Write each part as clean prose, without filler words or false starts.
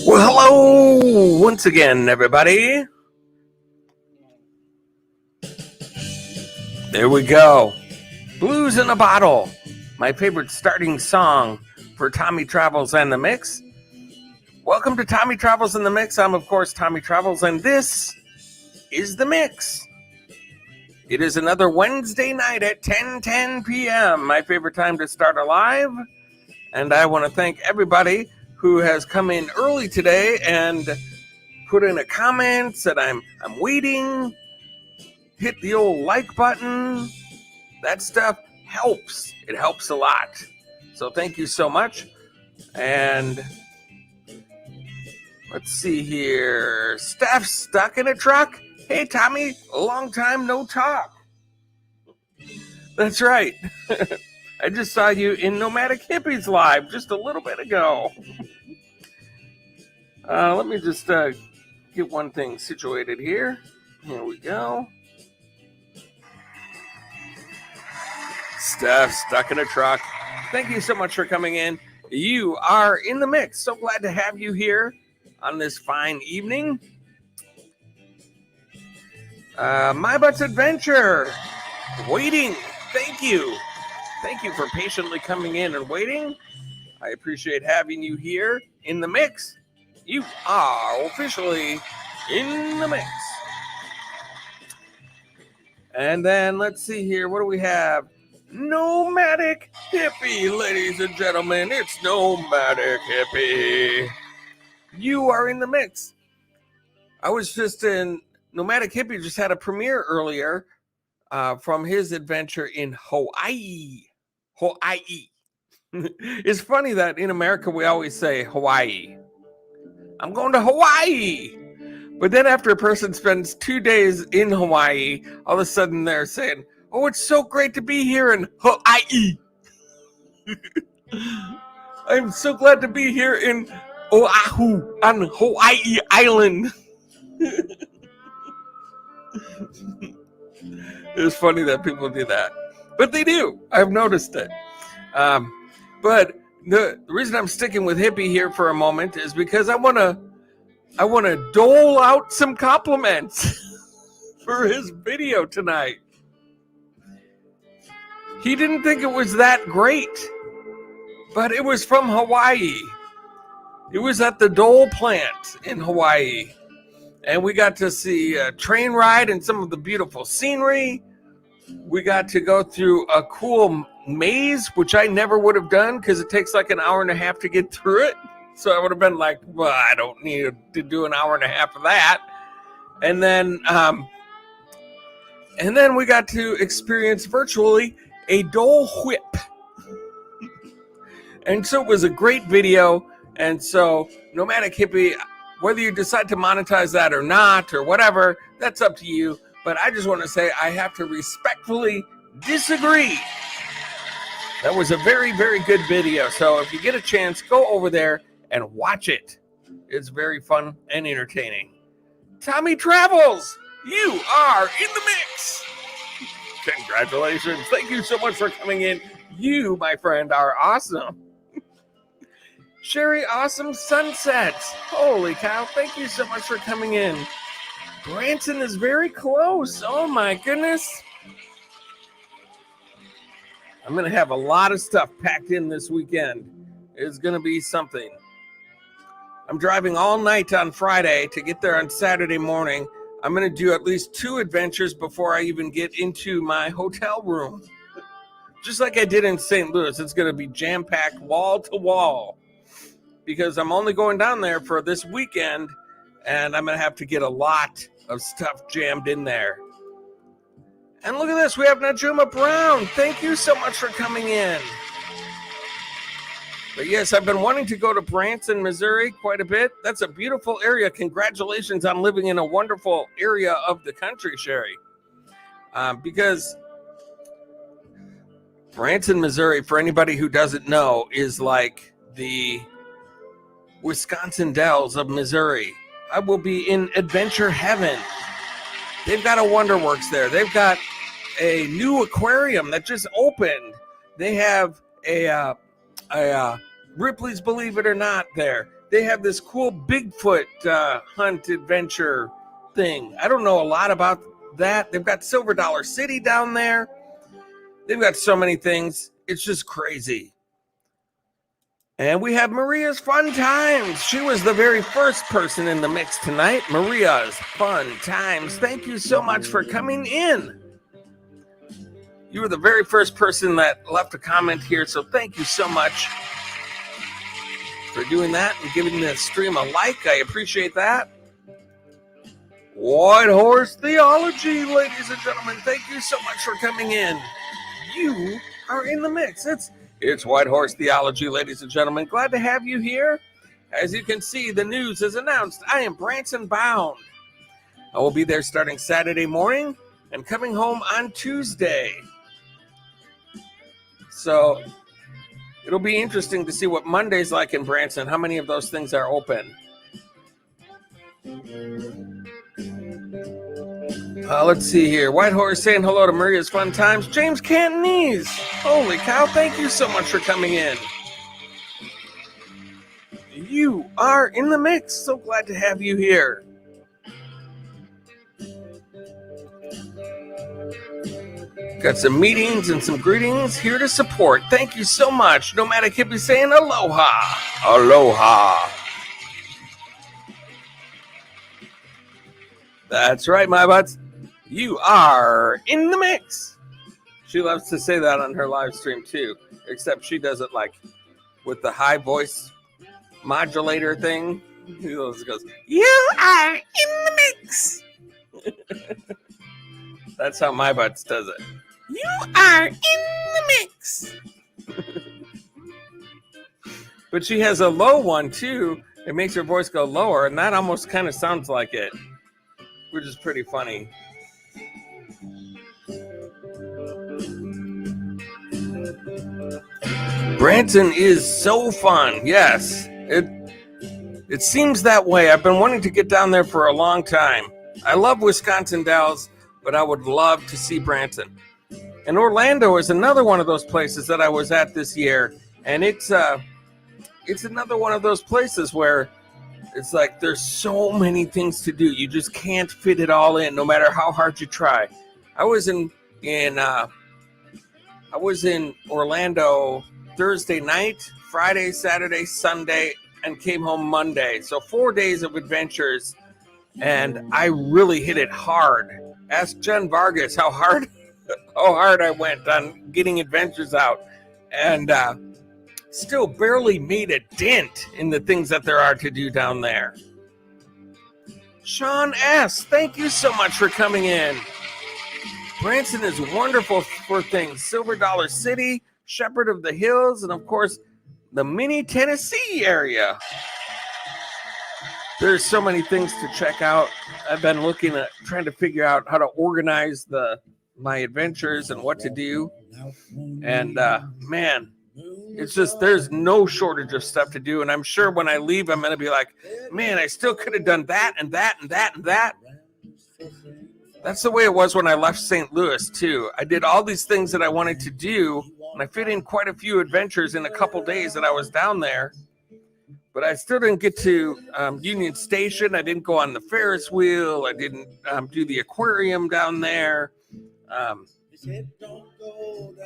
Well, hello once again, everybody. There we go. Blues in a Bottle, my favorite starting song for Tommy Travels and the Mix. Welcome to Tommy Travels and the Mix. I'm, of course, Tommy Travels, and this is The Mix. It is another Wednesday night at 10:10 p.m., my favorite time to start a live. And I want to thank everybody who has come in early today and put in a comment, said I'm waiting, hit the old like button. That stuff helps. It helps a lot. So thank you so much. And let's see here. Steph's stuck in a truck. Hey, Tommy, a long time no talk. That's right. I just saw you in Nomadic Hippies Live just a little bit ago. Let me just get one thing situated here. Here we go. Steph stuck in a truck. Thank you so much for coming in. You are in the mix. So glad to have you here on this fine evening. My Butt's Adventure. Waiting. Thank you. Thank you for patiently coming in and waiting. I appreciate having you here in the mix. You are officially in the mix. And then let's see here. What do we have? Nomadic Hippie, ladies and gentlemen. It's Nomadic Hippie. You are in the mix. I was just in Nomadic Hippie, just had a premiere earlier from his adventure in Hawaii. Hawaii. It's funny that in America we always say Hawaii. I'm going to Hawaii. But then after a person spends 2 days in Hawaii, all of a sudden they're saying, oh, it's so great to be here in Hawaii. I'm so glad to be here in Oahu on Hawaii Island. It's funny that people do that. But they do. I've noticed it. But the reason I'm sticking with hippie here for a moment is because I want to dole out some compliments for his video tonight. He didn't think it was that great, but it was from Hawaii. It was at the Dole plant in Hawaii, and we got to see a train ride and some of the beautiful scenery. We got to go through a cool maze, which I never would have done because it takes like an hour and a half to get through it. So I would have been like, well, I don't need to do an hour and a half of that. And then we got to experience virtually a Dole whip. And so it was a great video. And so Nomadic Hippie, whether you decide to monetize that or not or whatever, that's up to you. But I just want to say I have to respectfully disagree. That was a very, very good video. So if you get a chance, go over there and watch it. It's very fun and entertaining. Tommy Travels, you are in the mix. Congratulations. Thank you so much for coming in. You, my friend, are awesome. Sherry, awesome sunsets. Holy cow. Thank you so much for coming in. Branson is very close. Oh my goodness. I'm going to have a lot of stuff packed in this weekend. It's going to be something. I'm driving all night on Friday to get there on Saturday morning. I'm going to do at least 2 adventures before I even get into my hotel room. Just like I did in St. Louis, it's going to be jam-packed wall to wall because I'm only going down there for this weekend, and I'm going to have to get a lot of stuff jammed in there. And look at this, we have Najuma Brown. Thank you so much for coming in. But yes, I've been wanting to go to Branson, Missouri quite a bit. That's a beautiful area. Congratulations on living in a wonderful area of the country, Sherry. Because Branson, Missouri, for anybody who doesn't know, is like the Wisconsin Dells of Missouri. I will be in adventure heaven. They've got a Wonderworks there. They've got a new aquarium that just opened. They have a Ripley's Believe It or Not there. they have this cool Bigfoot hunt adventure thing. I don't know a lot about that. They've got Silver Dollar City down there. They've got so many things. It's just crazy. And we have Maria's Fun Times. She was the very first person in the mix tonight. Maria's Fun Times. Thank you so much for coming in. You were the very first person that left a comment here, so thank you so much for doing that and giving the stream a like. I appreciate that. White Horse Theology, ladies and gentlemen, thank you so much for coming in. You are in the mix. It's White Horse Theology, ladies and gentlemen. Glad to have you here. As you can see, the news is announced. I am Branson bound. I will be there starting Saturday morning and coming home on Tuesday. So it'll be interesting to see what Monday's like in Branson. How many of those things are open? Let's see here. White Horse saying hello to Maria's Fun Times. James Cantonese. Holy cow, thank you so much for coming in. You are in the mix. So glad to have you here. Got some meetings and some greetings here to support. Thank you so much. Nomadic Hippie saying aloha. Aloha. That's right, my butts. You are in the mix. She loves to say that on her live stream too, except she does it like with the high voice modulator thing. He goes, you are in the mix. That's how my butts does it. You are in the mix. But she has a low one too. It makes her voice go lower, and that almost kind of sounds like it, which is pretty funny. Branson is so fun. Yes, it seems that way. I've been wanting to get down there for a long time. I love Wisconsin Dells, but I would love to see Branson. And Orlando is another one of those places that I was at this year, and it's another one of those places where it's like there's so many things to do. You just can't fit it all in, no matter how hard you try. I was in Orlando Thursday night, Friday, Saturday, Sunday, and came home Monday. So 4 days of adventures, and I really hit it hard. Ask Jen Vargas how hard I went on getting adventures out, and still barely made a dent in the things that there are to do down there. Sean S., thank you so much for coming in. Branson is wonderful for things. Silver Dollar City, Shepherd of the Hills, and of course, the mini Tennessee area. There's so many things to check out. I've been looking at trying to figure out how to organize my adventures and what to do. And man, it's just there's no shortage of stuff to do. And I'm sure when I leave, I'm going to be like, man, I still could have done that and that and that and that. That's the way it was when I left St. Louis, too. I did all these things that I wanted to do, and I fit in quite a few adventures in a couple days that I was down there. But I still didn't get to Union Station. I didn't go on the Ferris wheel. I didn't do the aquarium down there. I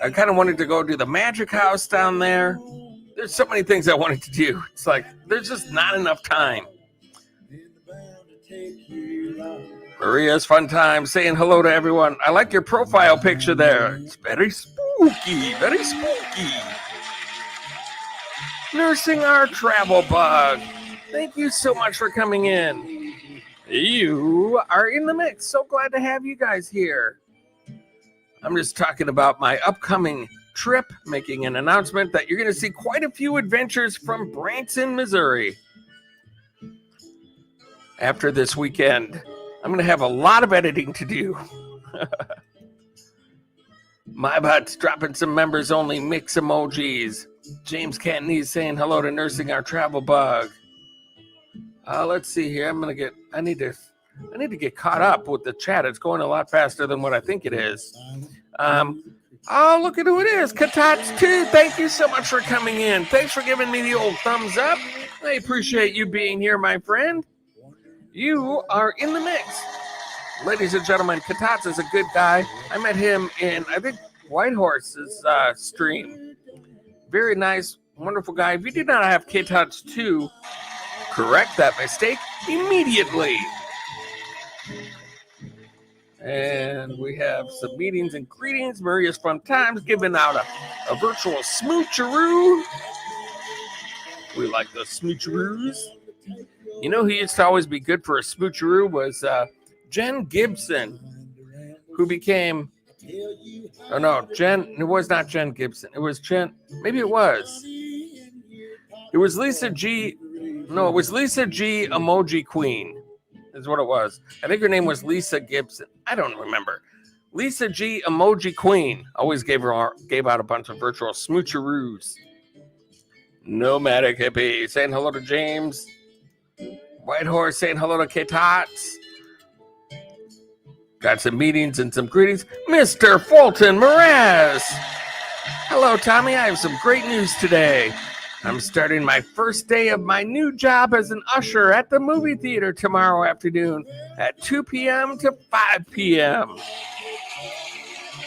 kind of wanted to go to the Magic House down there. There's so many things I wanted to do. It's like there's just not enough time. Maria's Fun Time saying hello to everyone. I like your profile picture there. It's very spooky, very spooky. Nursing Our Travel Bug. Thank you so much for coming in. You are in the mix. So glad to have you guys here. I'm just talking about my upcoming trip, making an announcement that you're going to see quite a few adventures from Branson, Missouri. After this weekend, I'm going to have a lot of editing to do. My butt's dropping some members only mix emojis. James Cantonese saying hello to Nursing Our Travel Bug. Let's see here. I need to get caught up with the chat. It's going a lot faster than what I think it is. Look at who it is. Katats 2. Thank you so much for coming in. Thanks for giving me the old thumbs up. I appreciate you being here, my friend. You are in the mix. Ladies and gentlemen, Katats is a good guy. I met him in, I think, Whitehorse's stream. Very nice, wonderful guy. If you did not have Katats to correct that mistake immediately. And we have some meetings and greetings. Maria's Fun Times giving out a virtual smoocheroo. We like those smoocheroos. You know who used to always be good for a smoocheroo was Jen Gibson, who became, oh no, it was not Jen Gibson. It was Jen, maybe it was. It was Lisa G, no, it was Lisa G Emoji Queen is what it was. I think her name was Lisa Gibson. I don't remember. Lisa G Emoji Queen always gave out a bunch of virtual smoocheroos. Nomadic Hippie saying hello to James. Whitehorse saying hello to K-Tots. Got some meetings and some greetings. Mr. Fulton Mraz. Hello, Tommy. I have some great news today. I'm starting my first day of my new job as an usher at the movie theater tomorrow afternoon at 2 p.m. to 5 p.m.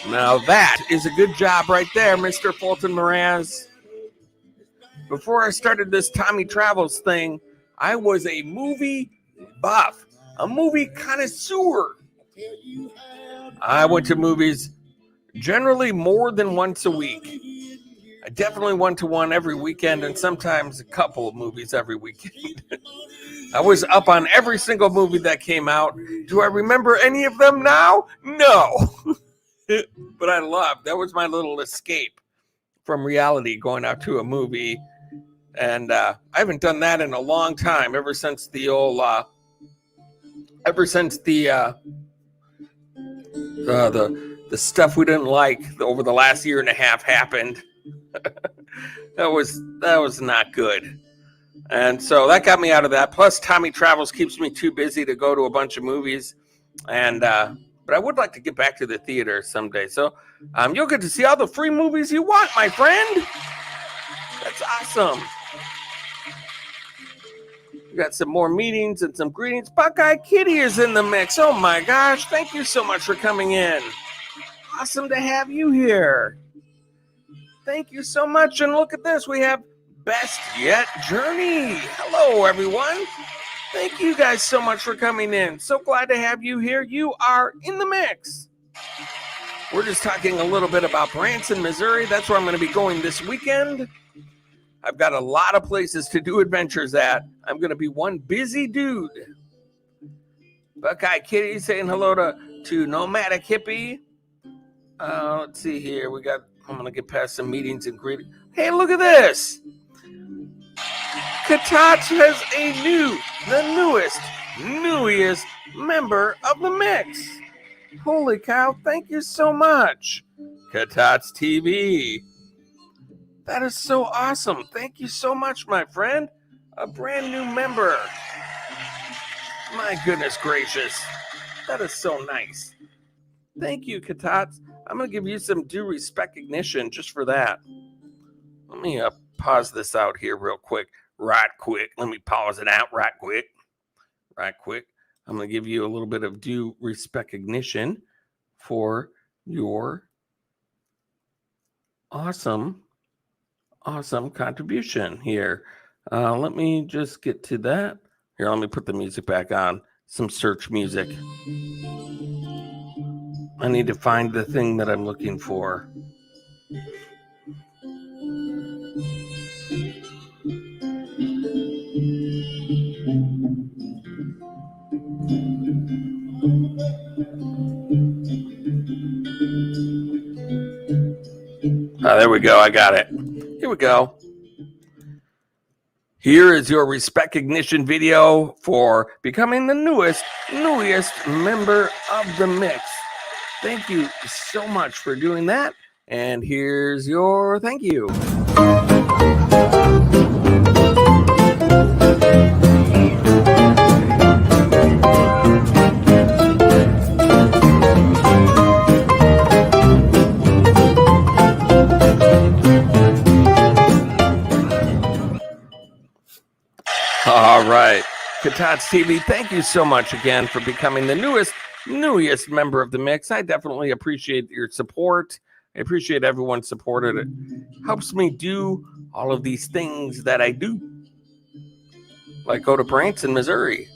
Now that is a good job right there, Mr. Fulton Mraz. Before I started this Tommy Travels thing, I was a movie buff, a movie connoisseur. I went to movies generally more than once a week. I definitely went to one every weekend and sometimes a couple of movies every weekend. I was up on every single movie that came out. Do I remember any of them now? No. But I loved, that was my little escape from reality, going out to a movie. And I haven't done that in a long time, ever since the stuff we didn't like over the last year and a half happened. that was not good. And so that got me out of that. Plus, Tommy Travels keeps me too busy to go to a bunch of movies. And but I would like to get back to the theater someday. So you'll get to see all the free movies you want, my friend. That's awesome. We got some more meetings and some greetings. Buckeye Kitty is in the mix. Oh my gosh. Thank you so much for coming in. Awesome to have you here. Thank you so much. And look at this. We have Best Yet Journey. Hello, everyone. Thank you guys so much for coming in. So glad to have you here. You are in the mix. We're just talking a little bit about Branson, Missouri. That's where I'm going to be going this weekend. I've got a lot of places to do adventures at. I'm going to be one busy dude. Buckeye Kitty saying hello to Nomadic Hippie. Let's see here. I'm going to get past some meetings and greetings. Hey, look at this. Katats has the newest member of the mix. Holy cow. Thank you so much. Katats TV. That is so awesome. Thank you so much, my friend. A brand new member. My goodness gracious. That is so nice. Thank you, Katats. I'm going to give you some due recognition just for that. Let me pause this out here real quick. Right quick. Let me pause it out right quick. I'm going to give you a little bit of due recognition for your awesome contribution here. Let me just get to that. Here, let me put the music back on. Some search music. I need to find the thing that I'm looking for. There we go. I got it. Here we go. Here is your recognition video for becoming the newest member of the mix. Thank you so much for doing that. And here's your thank you. All right. Katats TV, thank you so much again for becoming the newest member of the mix. I definitely appreciate your support. I appreciate everyone's support. It helps me do all of these things that I do, like go to Branson, Missouri.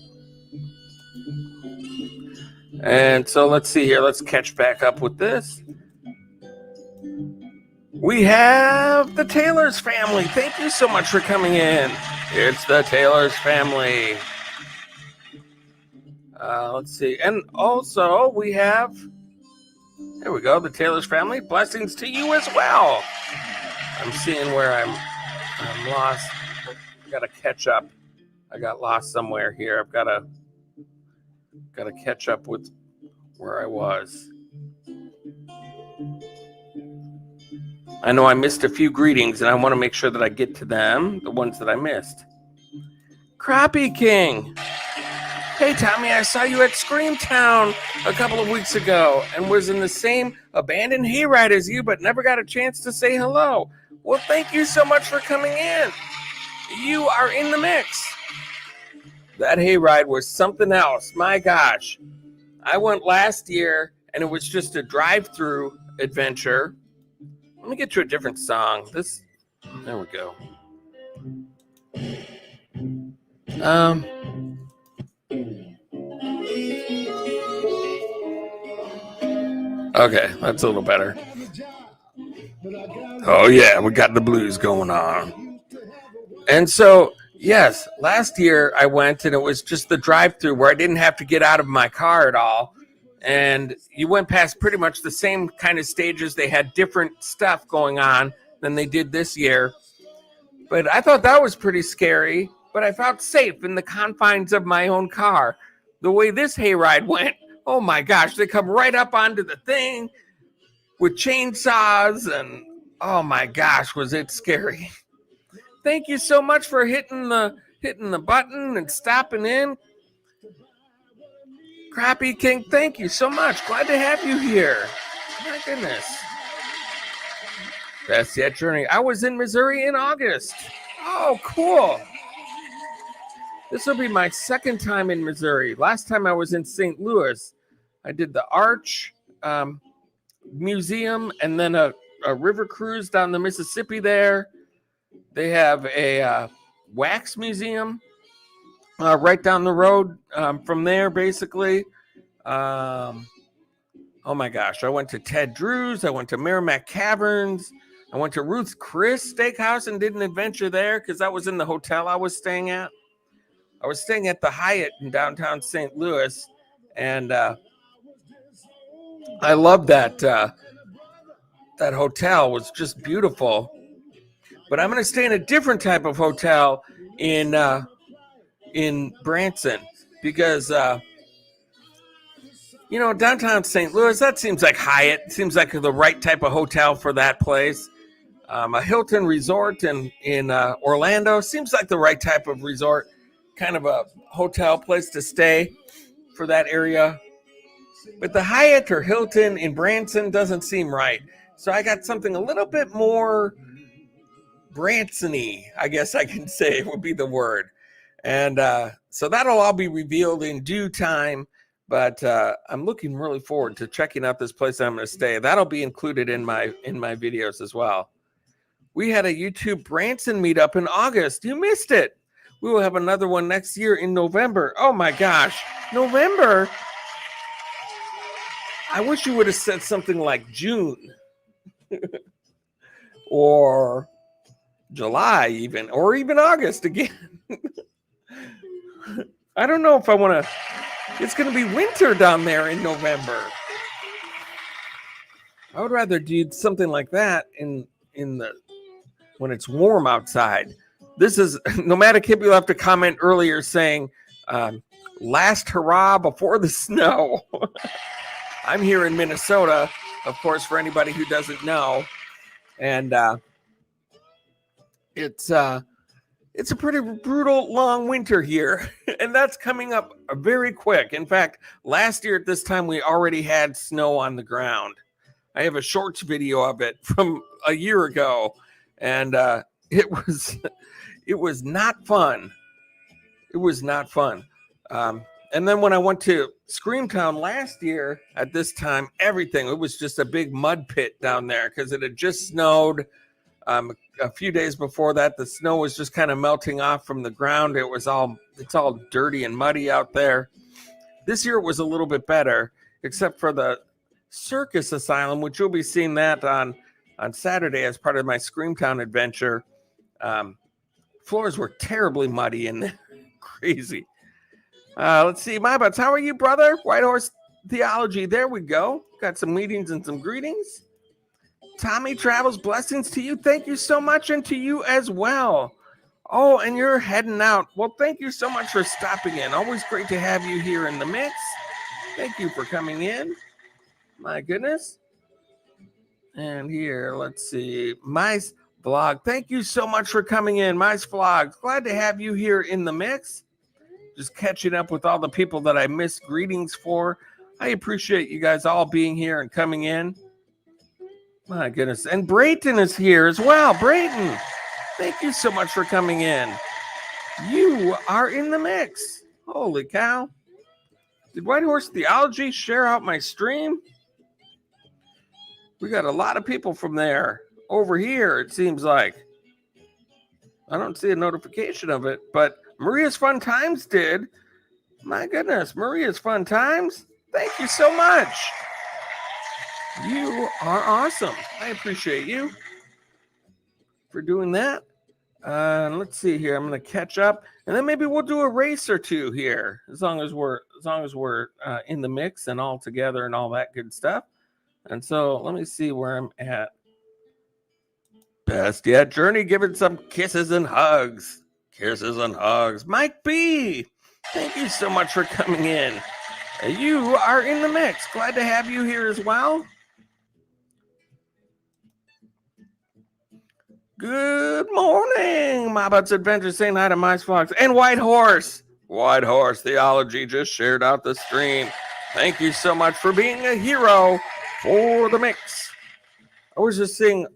And so let's see here. Let's catch back up with this. We have the Taylor's family. Thank you so much for coming in. It's the Taylor's family. Let's see. And also we have, there we go, the Taylor's family. Blessings to you as well. I'm seeing where I'm lost. I got to catch up. I got lost somewhere here. I've got to catch up with where I was. I know I missed a few greetings, and I want to make sure that I get to them, the ones that I missed. Crappie King. Hey, Tommy, I saw you at Screamtown a couple of weeks ago and was in the same abandoned hayride as you, but never got a chance to say hello. Well, thank you so much for coming in. You are in the mix. That hayride was something else. My gosh. I went last year, and it was just a drive-through adventure. Let me get to a different song. There we go. Okay, that's a little better. Oh yeah, we got the blues going on. And so, yes, last year I went and it was just the drive-through where I didn't have to get out of my car at all. And you went past pretty much the same kind of stages. They had different stuff going on than they did this year. But I thought that was pretty scary. But I felt safe in the confines of my own car. The way this hayride went, oh my gosh, they come right up onto the thing with chainsaws. And oh my gosh, was it scary. Thank you so much for hitting the button and stopping in. Crappie King, thank you so much. Glad to have you here. My goodness. Best yet journey. I was in Missouri in August. Oh, cool. This will be my second time in Missouri. Last time I was in St. Louis. I did the Arch Museum and then a river cruise down the Mississippi there. They have a wax museum right down the road from there, basically. Oh my gosh. I went to Ted Drew's. I went to Merrimack Caverns. I went to Ruth's Chris Steakhouse and did an adventure there because that was in the hotel I was staying at. I was staying at the Hyatt in downtown St. Louis. And I love that. That hotel was just beautiful. But I'm going to stay in a different type of hotel in Branson because, downtown St. Louis, that seems like Hyatt. It seems like the right type of hotel for that place. A Hilton Resort in Orlando seems like the right type of resort, kind of a hotel place to stay for that area. But the Hyatt or Hilton in Branson doesn't seem right. So I got something a little bit more Branson-y, I guess I can say would be the word. And so that'll all be revealed in due time. But I'm looking really forward to checking out this place I'm going to stay. That'll be included in my videos as well. We had a YouTube Branson meetup in August. You missed it. We will have another one next year in November. Oh my gosh, November. I wish you would have said something like June or July even, or even August again. I don't know if I want to. It's going to be winter down there in November. I would rather do something like that in the when it's warm outside. This is Nomadic Hippie. You'll have to comment earlier saying last hurrah before the snow. I'm here in Minnesota, of course, for anybody who doesn't know. And it's a pretty brutal long winter here. And that's coming up very quick. In fact, last year at this time, we already had snow on the ground. I have a shorts video of it from a year ago. And it was not fun. It was not fun. And then when I went to Screamtown last year at this time, it was just a big mud pit down there because it had just snowed. A few days before that, the snow was just kind of melting off from the ground. It's all dirty and muddy out there. This year it was a little bit better, except for the Circus Asylum, which you'll be seeing that on Saturday as part of my Screamtown adventure. Floors were terribly muddy and crazy. Let's see, my butts. How are you, brother? White Horse Theology. There we go. Got some meetings and some greetings. Tommy Travels, blessings to you. Thank you so much, and to you as well. Oh, and you're heading out. Well, thank you so much for stopping in. Always great to have you here in the mix. Thank you for coming in. My goodness. And here, let's see. Mice Vlog. Thank you so much for coming in. Mice Vlog. Glad to have you here in the mix. Just catching up with all the people that I missed greetings for. I appreciate you guys all being here and coming in. My goodness. And Brayton is here as well. Brayton, thank you so much for coming in. You are in the mix. Holy cow. Did White Horse Theology share out my stream? We got a lot of people from there. Over here, it seems like. I don't see a notification of it, but Maria's Fun Times did. My goodness, Maria's Fun Times. Thank you so much. You are awesome. I appreciate you for doing that. Let's see here. I'm going to catch up, and then maybe we'll do a race or two here, as long as we're in the mix and all together and all that good stuff. And so let me see where I'm at. Best yet, Journey, giving some kisses and hugs. Kisses and hugs. Mike B, thank you so much for coming in. You are in the mix. Glad to have you here as well. Good morning, My Butts Adventure, saying hi to Mice Fox and White Horse. White Horse Theology just shared out the stream. Thank you so much for being a hero for the mix. I was just seeing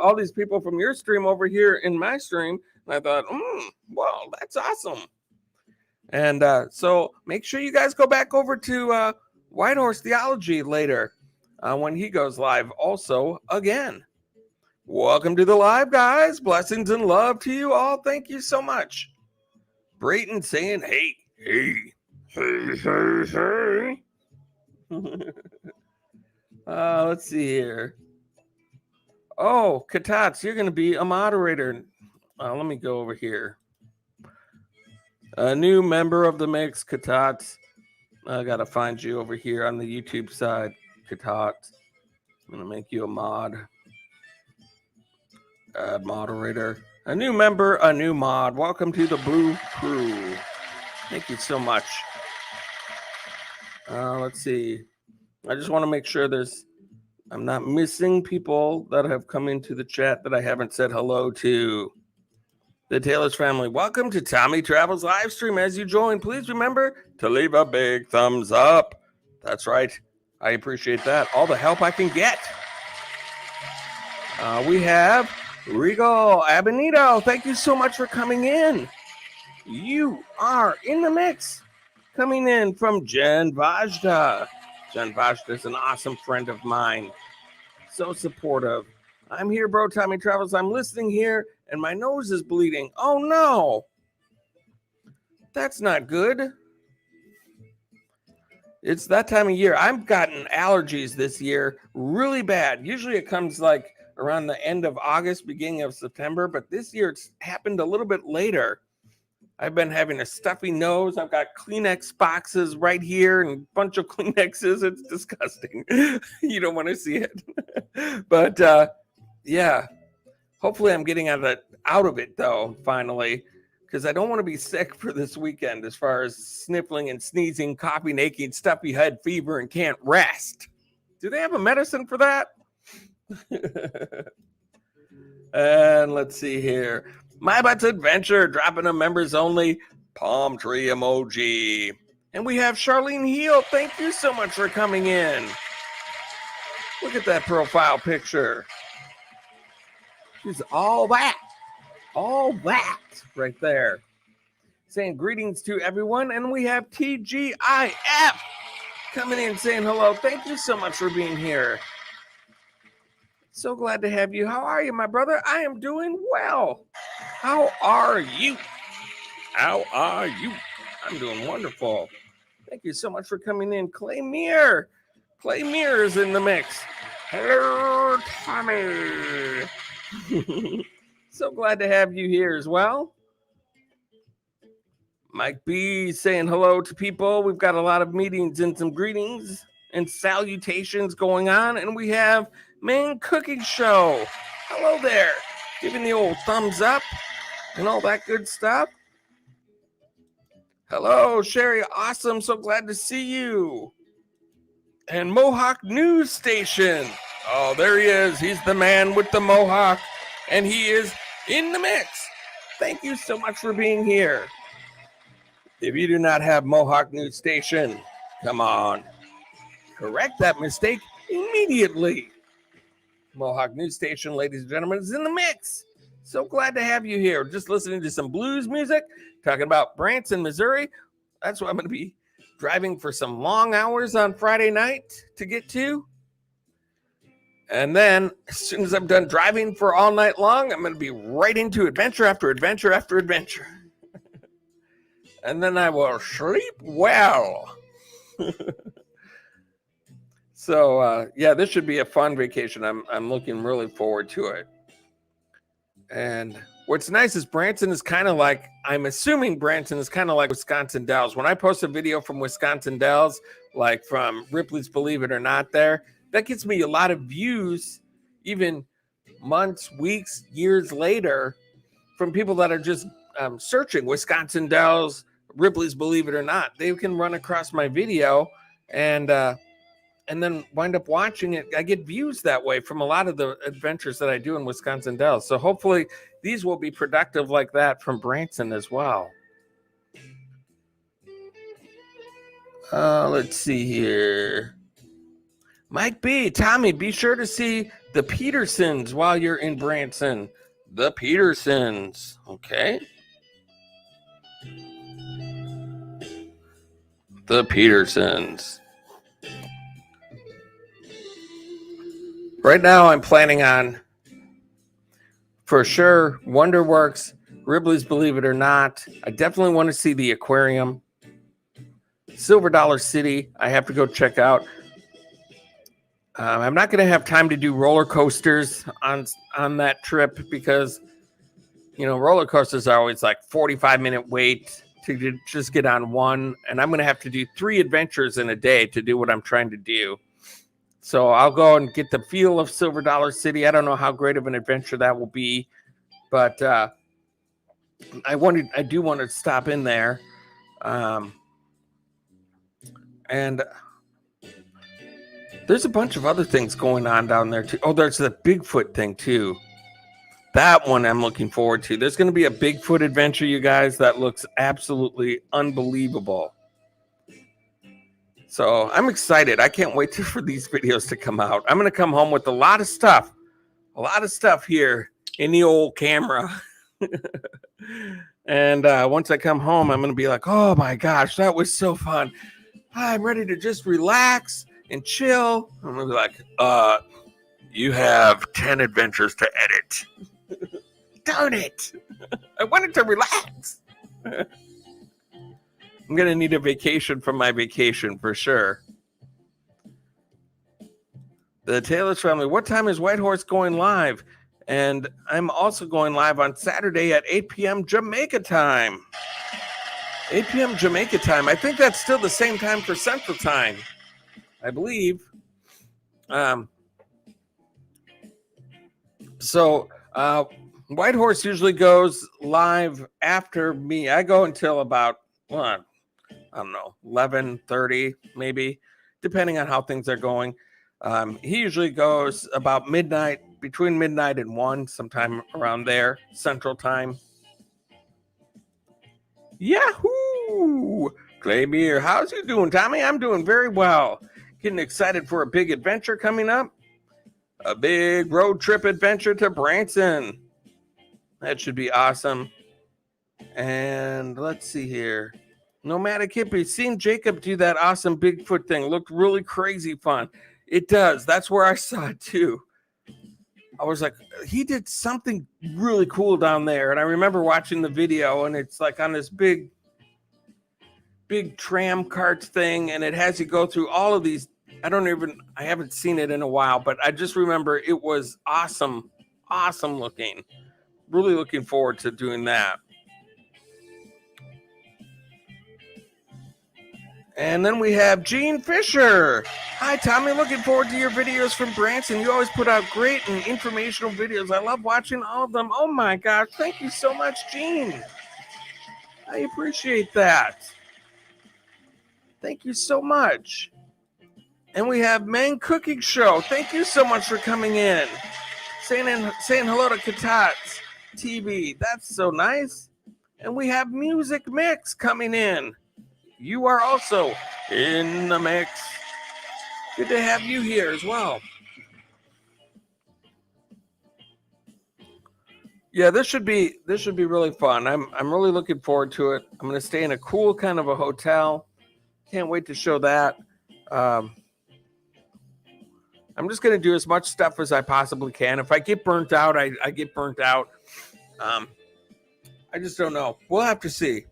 all these people from your stream over here in my stream, and I thought, well, that's awesome. And so make sure you guys go back over to White Horse Theology later when he goes live also again. Welcome to the live, guys. Blessings and love to you all. Thank you so much. Brayton saying, hey, hey, hey, hey, hey. Let's see here. Oh, Katats, you're going to be a moderator. Let me go over here. A new member of the mix, Katats. I got to find you over here on the YouTube side, Katats. I'm going to make you a mod. Add moderator. A new member, a new mod. Welcome to the Blue Crew. Thank you so much. Let's see. I just want to make sure I'm not missing people that have come into the chat that I haven't said hello to. The Taylor's family, welcome to Tommy Travels live stream. As you join, please remember to leave a big thumbs up. That's right. I appreciate that. All the help I can get. We have Regal Abonito. Thank you so much for coming in. You are in the mix. Coming in from Jen Vajda. Jen Vajda is an awesome friend of mine. So supportive. I'm here, bro. Tommy Travels. I'm listening here, and my nose is bleeding. Oh, no. That's not good. It's that time of year. I've gotten allergies this year really bad. Usually it comes like around the end of August, beginning of September, but this year it's happened a little bit later. I've been having a stuffy nose. I've got Kleenex boxes right here and a bunch of Kleenexes. It's disgusting. You don't want to see it. But yeah, hopefully I'm getting out of it though, finally, because I don't want to be sick for this weekend as far as sniffling and sneezing, coughing, aching, stuffy head, fever, and can't rest. Do they have a medicine for that? And let's see here. My Butts Adventure, dropping a members only palm tree emoji. And we have Charlene Heel. Thank you so much for coming in. Look at that profile picture. She's all that right there. saying greetings to everyone. And we have TGIF coming in saying hello. Thank you so much for being here. So glad to have you. How are you, my brother? I am doing well. How are you? How are you? I'm doing wonderful. Thank you so much for coming in. Clay Meir is in the mix. Hello, Tommy. So glad to have you here as well. Mike B saying hello to people. We've got a lot of meetings and some greetings and salutations going on. And we have Main Cooking Show. Hello there. Giving the old thumbs up and all that good stuff. Hello, Sherry. Awesome. So glad to see you. And Mohawk News Station. Oh, there he is. He's the man with the mohawk. And he is in the mix. Thank you so much for being here. If you do not have Mohawk News Station, come on. Correct that mistake immediately. Mohawk News Station, ladies and gentlemen, is in the mix. So glad to have you here. Just listening to some blues music, talking about Branson, Missouri. That's what I'm going to be driving for some long hours on Friday night to get to. And then as soon as I'm done driving for all night long, I'm going to be right into adventure after adventure after adventure. And then I will sleep well. So, yeah, this should be a fun vacation. I'm looking really forward to it. And what's nice is Branson is kind of like, I'm assuming Branson is kind of like Wisconsin Dells. When I post a video from Wisconsin Dells, like from Ripley's Believe It or Not there, that gets me a lot of views, even months, weeks, years later, from people that are just searching Wisconsin Dells, Ripley's Believe It or Not. They can run across my video and then wind up watching it. I get views that way from a lot of the adventures that I do in Wisconsin Dells. So hopefully these will be productive like that from Branson as well. Let's see here. Mike B, Tommy, be sure to see the Petersons while you're in Branson. The Petersons. Okay. The Petersons. Right now, I'm planning on, for sure, Wonderworks, Ripley's Believe It or Not. I definitely want to see the aquarium. Silver Dollar City, I have to go check out. I'm not going to have time to do roller coasters on that trip because, you know, roller coasters are always like 45-minute wait to just get on one. And I'm going to have to do 3 adventures in a day to do what I'm trying to do. So I'll go and get the feel of Silver Dollar City. I don't know how great of an adventure that will be, but I do want to stop in there. And there's a bunch of other things going on down there too. Oh, there's the Bigfoot thing too. That one I'm looking forward to. There's going to be a Bigfoot adventure, you guys, that looks absolutely unbelievable. So I'm excited. I can't wait for these videos to come out. I'm going to come home with a lot of stuff here in the old camera. And once I come home, I'm going to be like, oh my gosh, that was so fun. I'm ready to just relax and chill. I'm going to be like, you have 10 adventures to edit. Darn it. I wanted to relax. I'm going to need a vacation from my vacation for sure. The Taylor's family, what time is Whitehorse going live? And I'm also going live on Saturday at 8 p.m. Jamaica time. 8 p.m. Jamaica time. I think that's still the same time for Central Time, I believe. So Whitehorse usually goes live after me. I go until about, I don't know, 11:30 maybe, depending on how things are going. He usually goes about midnight, between midnight and 1, sometime around there, Central Time. Yahoo! Clay Beer, how's you doing, Tommy? I'm doing very well. Getting excited for a big adventure coming up. A big road trip adventure to Branson. That should be awesome. And let's see here. Nomadic Hippie, seeing Jacob do that awesome Bigfoot thing looked really crazy fun. It does. That's where I saw it too. I was like, he did something really cool down there. And I remember watching the video, and it's like on this big tram cart thing, and it has you go through all of these. I haven't seen it in a while, but I just remember it was awesome looking. Really looking forward to doing that. And then we have Gene Fisher. Hi, Tommy. Looking forward to your videos from Branson. You always put out great and informational videos. I love watching all of them. Oh my gosh. Thank you so much, Gene. I appreciate that. Thank you so much. And we have Mang Cooking Show. Thank you so much for coming in. Saying hello to Katats TV. That's so nice. And we have Music Mix coming in. You are also in the mix. Good to have you here as well. Yeah, this should be really fun. I'm really looking forward to it. I'm going to stay in a cool kind of a hotel. Can't wait to show that. I'm just going to do as much stuff as I possibly can. If I get burnt out, I get burnt out. I just don't know. We'll have to see.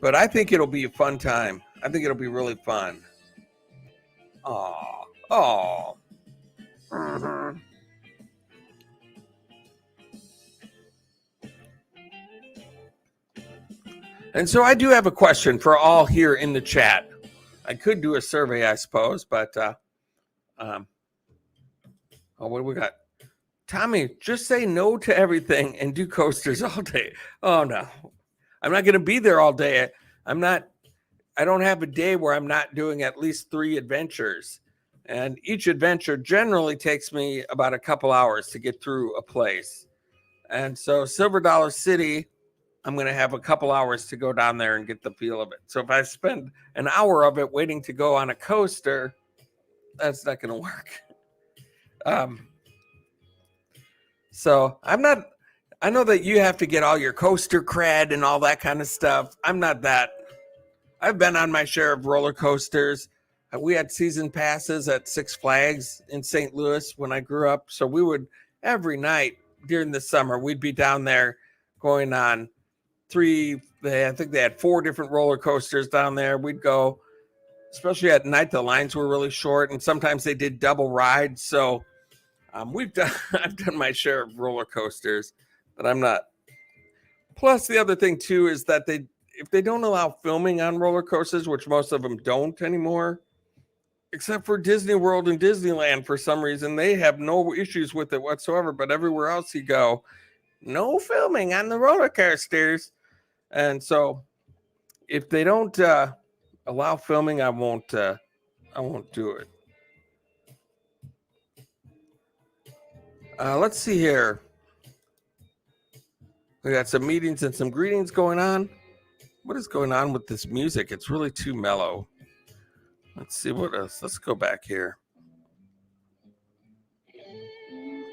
But I think it'll be a fun time. I think it'll be really fun. Oh. Mm-hmm. And so I do have a question for all here in the chat. I could do a survey, I suppose, but what do we got? Tommy, just say no to everything and do coasters all day. Oh no. I'm not going to be there all day. I don't have a day where I'm not doing at least 3 adventures. And each adventure generally takes me about a couple hours to get through a place. And so Silver Dollar City, I'm going to have a couple hours to go down there and get the feel of it. So if I spend an hour of it waiting to go on a coaster, that's not going to work. So I know that you have to get all your coaster cred and all that kind of stuff. I'm not that. I've been on my share of roller coasters. We had season passes at Six Flags in St. Louis when I grew up. So we would, every night during the summer, we'd be down there going on 3, I think they had 4 different roller coasters down there. We'd go, especially at night, the lines were really short, and sometimes they did double rides. So I've done my share of roller coasters, but I'm not. Plus, the other thing too is that if they don't allow filming on roller coasters, which most of them don't anymore, except for Disney World and Disneyland, for some reason they have no issues with it whatsoever. But everywhere else you go, no filming on the roller coasters. And so, if they don't allow filming, I won't do it. Let's see here. We got some meetings and some greetings going on. What is going on with this music? It's really too mellow. Let's see what else. Let's go back here.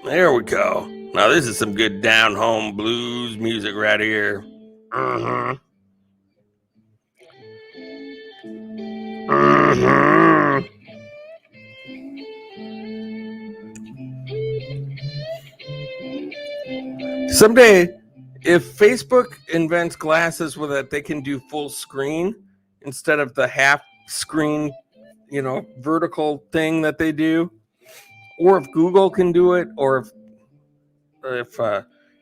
There we go. Now this is some good down home blues music right here. Mm-hmm. Mm-hmm. Someday, if Facebook invents glasses with it, they can do full screen instead of the half screen, vertical thing that they do. Or if Google can do it, or if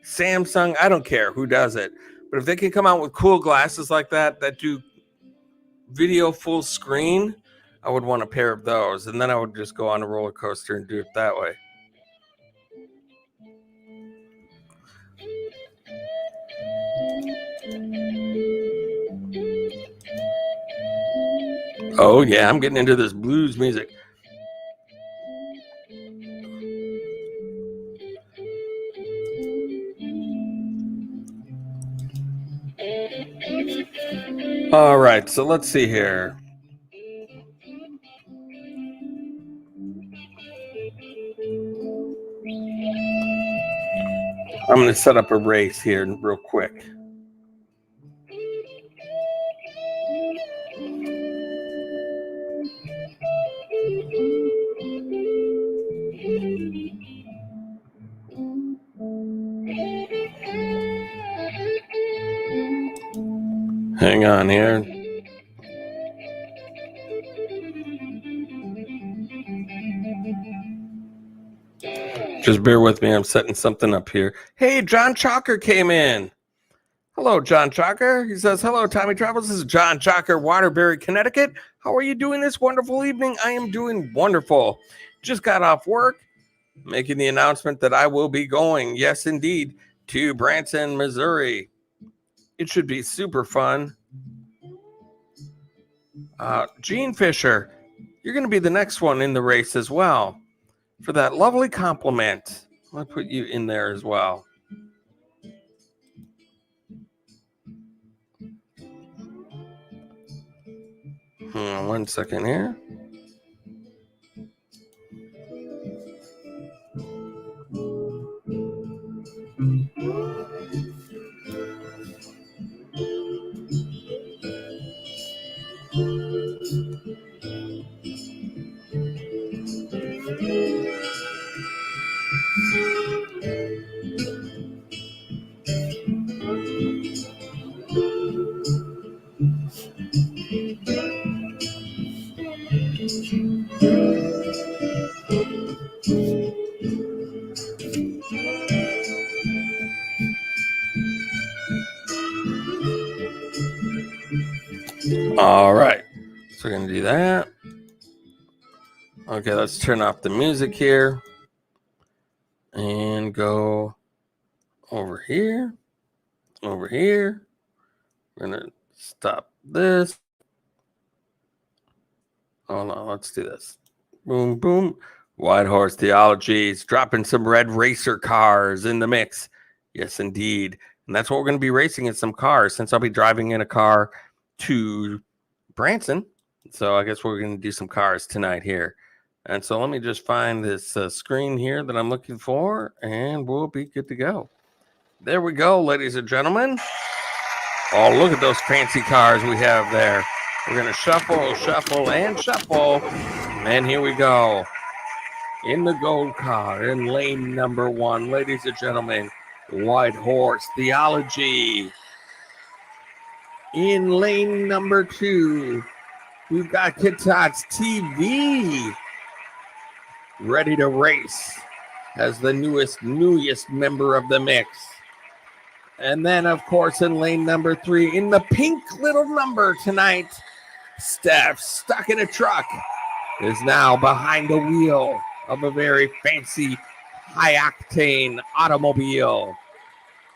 Samsung, I don't care who does it, but if they can come out with cool glasses like that do video full screen, I would want a pair of those, and then I would just go on a roller coaster and do it that way. Oh yeah, I'm getting into this blues music. All right, so let's see here. I'm going to set up a race here real quick. Hang on here. Just bear with me. I'm setting something up here. Hey, John Chalker came in. Hello, John Chalker. He says, hello, Tommy Travels. This is John Chalker, Waterbury, Connecticut. How are you doing this wonderful evening? I am doing wonderful. Just got off work, making the announcement that I will be going, yes, indeed, to Branson, Missouri. It should be super fun. Gene Fisher, you're going to be the next one in the race as well. For that lovely compliment, I'll put you in there as well. One second here. All right, so we're going to do that. Okay, let's turn off the music here and go over here. We're going to stop this. Hold on, let's do this. Boom, boom. White Horse Theologies, dropping some red racer cars in the mix. Yes, indeed. And that's what we're going to be racing in, some cars, since I'll be driving in a car to Branson. So I guess we're going to do some cars tonight here. And so let me just find this screen here that I'm looking for, and we'll be good to go. There we go, ladies and gentlemen. Oh, look at those fancy cars we have there. We're going to shuffle, shuffle, and shuffle. And here we go. In the gold car, in lane number 1, ladies and gentlemen, White Horse Theology. In lane number 2, we've got Katats TV, ready to race as the newest member of the mix. And then, of course, in lane number 3, in the pink little number tonight, Steph, stuck in a truck, is now behind the wheel of a very fancy high-octane automobile.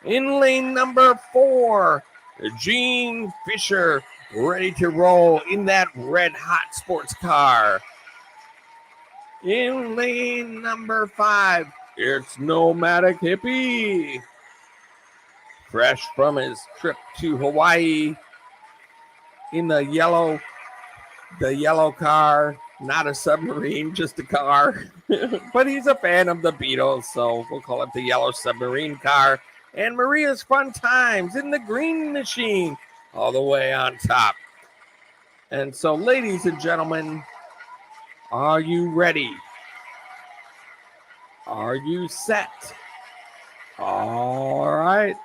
In lane number 4, Gene Fisher, ready to roll in that red-hot sports car. In lane number 5, it's Nomadic Hippie, fresh from his trip to Hawaii, in the yellow car. Not a submarine, just a car. But he's a fan of the Beatles, so we'll call it the yellow submarine car. And Maria's Fun Times in the green machine, all the way on top. And so, ladies and gentlemen, are you ready? Are you set? All right,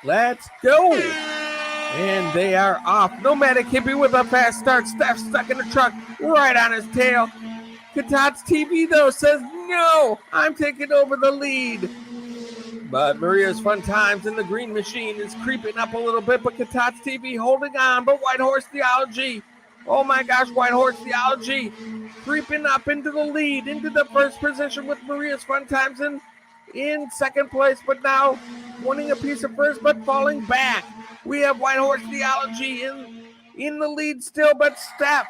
let's go. And they are off. Nomadic Hippie with a fast start. Steph stuck in the truck, right on his tail. Katats TV, though, says, no, I'm taking over the lead. But Maria's Fun Times in the green machine is creeping up a little bit, but Katats TV holding on. But White Horse Theology, oh my gosh, White Horse Theology creeping up into the lead, into the first position with Maria's Fun Times in second place, but now winning a piece of first, but falling back. We have White Horse Theology in the lead still, but Steph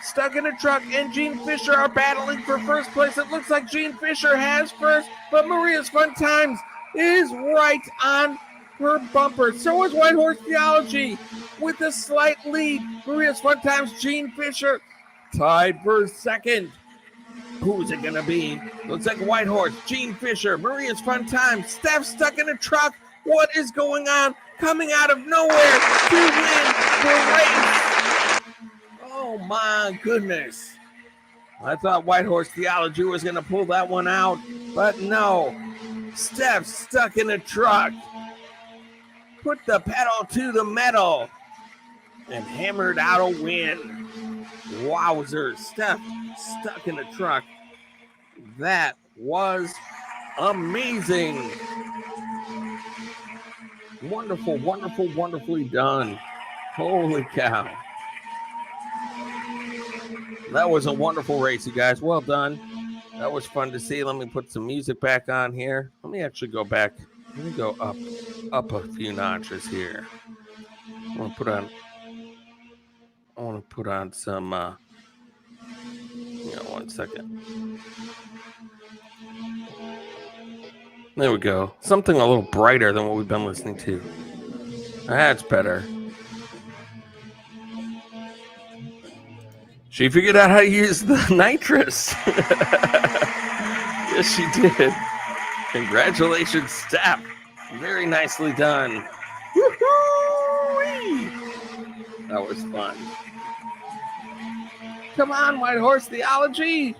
stuck in a truck and Gene Fisher are battling for first place. It looks like Gene Fisher has first, but Maria's Fun Times is right on her bumper. So is White Horse Theology with a slight lead. Maria's Fun Times, Gene Fisher tied for second. Who's it gonna be? Looks like White Horse, Gene Fisher, Maria's Fun Time, Steph stuck in a truck. What is going on? Coming out of nowhere to win the race. Oh my goodness. I thought White Horse Theology was gonna pull that one out, but no. Steph stuck in a truck. Put the pedal to the metal and hammered out a win. Wowzer, Steph stuck in a truck. That was amazing. Wonderful, wonderful, wonderfully done. Holy cow. That was a wonderful race, you guys. Well done. That was fun to see. Let me put some music back on here. Let me actually go back. Let me go up a few notches here. I want to put on some, one second. There we go. Something a little brighter than what we've been listening to. That's better. She figured out how to use the nitrous. Yes, she did. Congratulations, Steph. Very nicely done. Woo-hoo-wee! That was fun. Come on, White Horse Theology.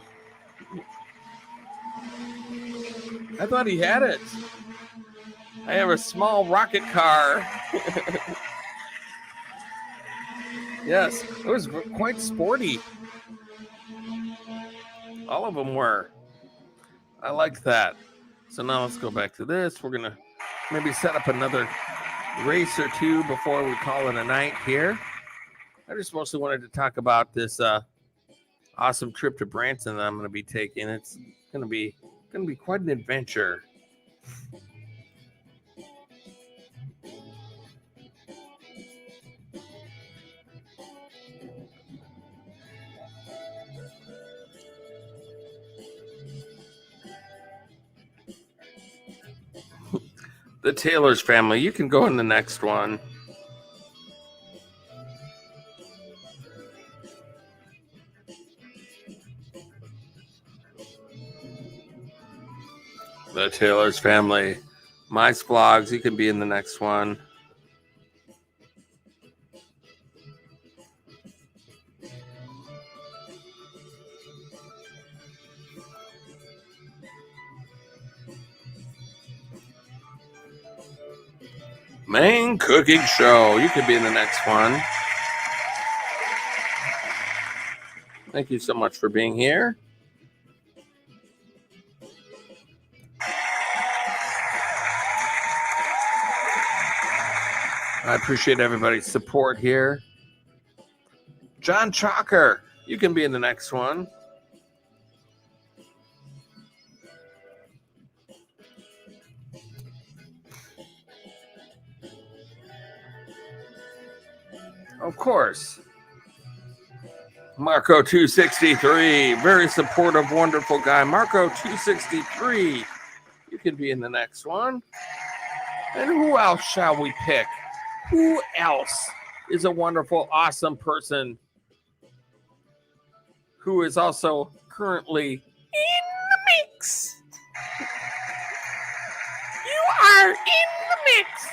I thought he had it. I have a small rocket car. Yes, it was quite sporty. All of them were. I liked that. So now let's go back to this. We're going to maybe set up another race or two before we call it a night here. I just mostly wanted to talk about this awesome trip to Branson that I'm going to be taking. It's going to be quite an adventure. The Taylor's family, you can go in the next one. The Taylor's family. Mice Vlogs, you can be in the next one. Main Cooking Show, you could be in the next one. Thank you so much for being here. I appreciate everybody's support here. John Chalker, you can be in the next one. Of course. Marco 263, very supportive, wonderful guy. Marco 263, you can be in the next one. And who else shall we pick? Who else is a wonderful, awesome person who is also currently in the mix? You are in the mix.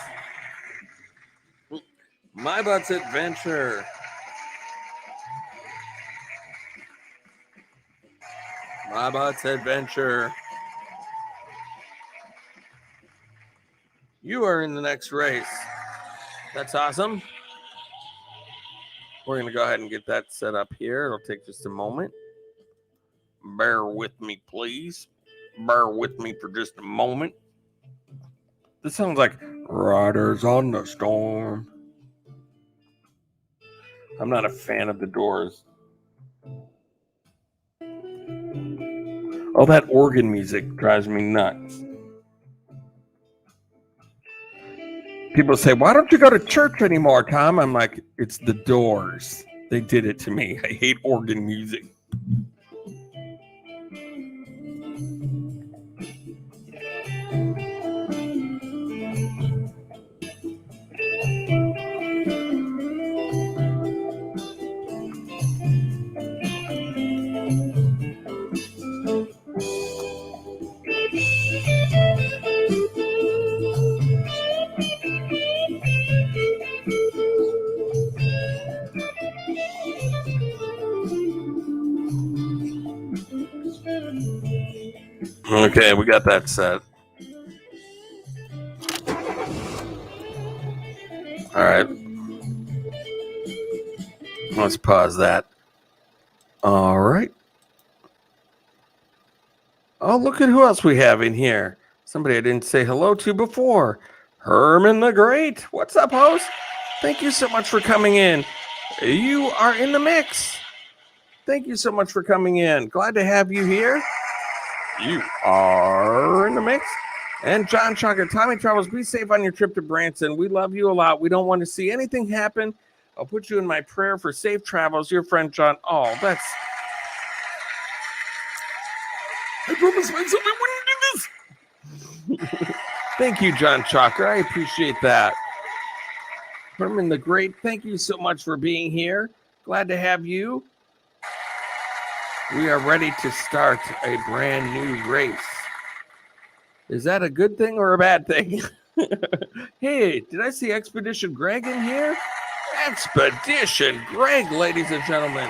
My Butt's Adventure. My Butt's Adventure. You are in the next race. That's awesome. We're going to go ahead and get that set up here. It'll take just a moment. Bear with me, please. Bear with me for just a moment. This sounds like Riders on the Storm. I'm not a fan of the Doors. Oh, that organ music drives me nuts. People say, why don't you go to church anymore, Tom? I'm like, it's the Doors. They did it to me. I hate organ music. Okay, we got that set. All right. Let's pause that. All right. Oh, look at who else we have in here. Somebody I didn't say hello to before. Herman the Great. What's up, host? Thank you so much for coming in. You are in the mix. Thank you so much for coming in. Glad to have you here. You are in the mix. And John Chucker, Tommy Travels, be safe on your trip to Branson. We love you a lot. We don't want to see anything happen. I'll put you in my prayer for safe travels. Your friend, John. Oh, that's... I promised myself I wouldn't do this. Thank you, John Chalker. I appreciate that. Herman the Great, thank you so much for being here. Glad to have you. We are ready to start a brand new race. Is that a good thing or a bad thing? Hey, did I see Expedition Greg in here? Expedition Greg, ladies and gentlemen.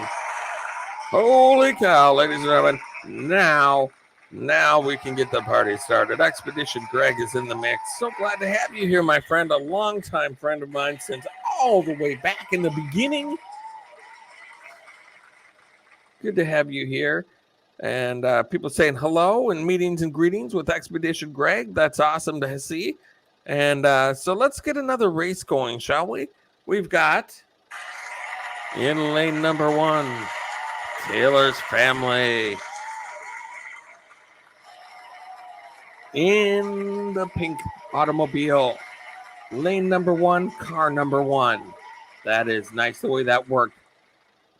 Holy cow, ladies and gentlemen. Now we can get the party started. Expedition Greg is in the mix. So glad to have you here, my friend. A longtime friend of mine since all the way back in the beginning. Good to have you here. And people saying hello and meetings and greetings with Expedition Greg. That's awesome to see. And so let's get another race going, shall we? We've got in lane number 1, Taylor's Family. In the pink automobile. Lane number 1, car number 1. That is nice the way that worked.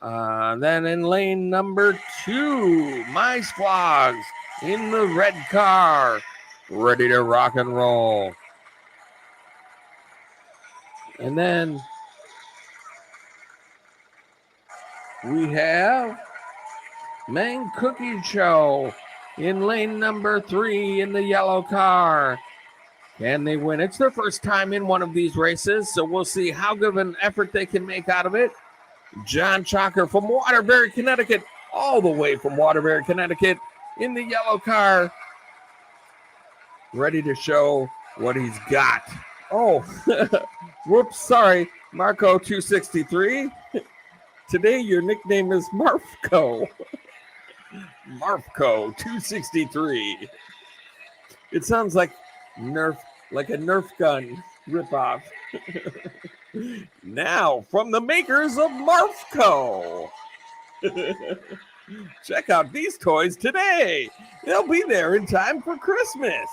Then in lane number 2, Mice Vlogs in the red car, ready to rock and roll. And then we have Mang Cookie Show in lane number 3 in the yellow car. Can they win? It's their first time in one of these races, so we'll see how good of an effort they can make out of it. John Chalker from Waterbury, Connecticut, all the way from Waterbury, Connecticut, in the yellow car, ready to show what he's got. Oh, whoops, sorry, Marco 263. Today your nickname is Marfco. Marfco 263. It sounds like a Nerf gun ripoff. Now, from the makers of Marfco. Check out these toys today. They'll be there in time for Christmas.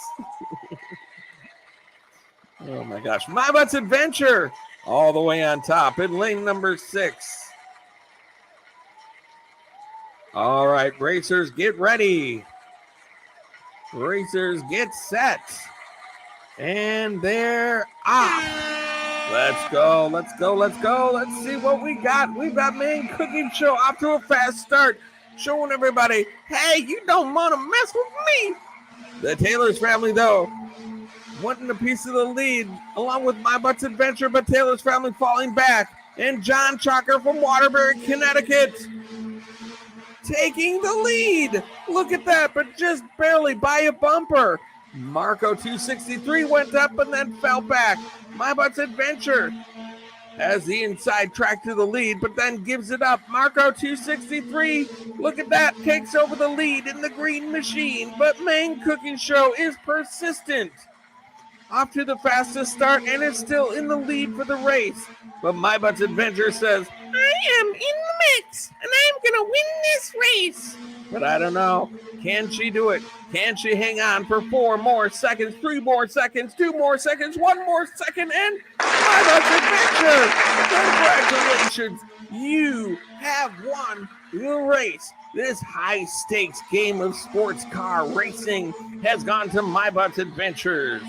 Oh my gosh. My Butts Adventure, all the way on top in lane number 6. All right, racers, get ready. Racers, get set. And they're off. Let's go. Let's see what we got. We've got Main Cooking Show off to a fast start, showing everybody, hey, you don't want to mess with me. The Taylor's Family, though, wanting a piece of the lead, along with My Butts Adventure, but Taylor's Family falling back. And John Chalker from Waterbury, Connecticut, taking the lead. Look at that, but just barely by a bumper. Marco 263 went up and then fell back. My Butts Adventure has the inside track to the lead, but then gives it up. Marco 263, look at that, takes over the lead in the green machine, but Main Cooking Show is persistent. Off to the fastest start and is still in the lead for the race. But My Butts Adventure says, I am in the mix and I'm going to win this race. But I don't know. Can she do it? Can she hang on for 4 more seconds, 3 more seconds, 2 more seconds, 1 more second, and My Butts Adventure! Congratulations! You have won the race. This high-stakes game of sports car racing has gone to My Butts Adventures.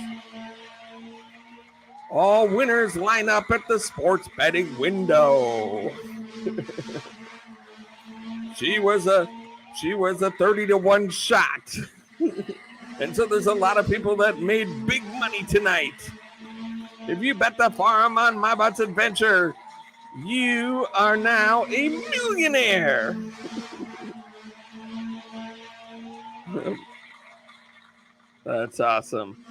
All winners line up at the sports betting window. She was a 30-1 shot. And so there's a lot of people that made big money tonight. If you bet the farm on My Butts Adventure, you are now a millionaire. That's awesome.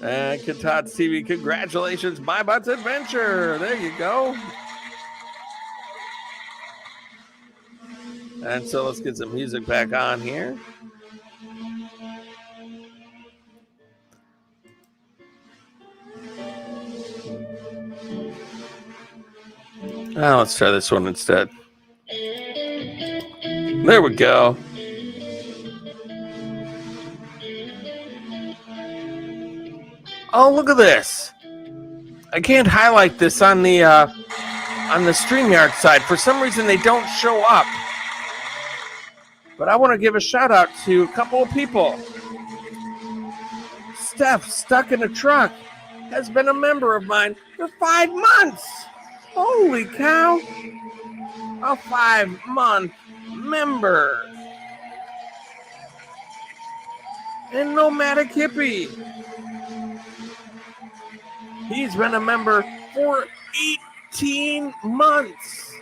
And Katats TV, congratulations, My Butt's Adventure. There you go. And so let's get some music back on here. Let's try this one instead. There we go. Oh, look at this. I can't highlight this on the StreamYard side. For some reason, they don't show up. But I want to give a shout out to a couple of people. Steph, stuck in a truck, has been a member of mine for 5 months. Holy cow. A 5-month member. And Nomadic Hippie. He's been a member for 18 months.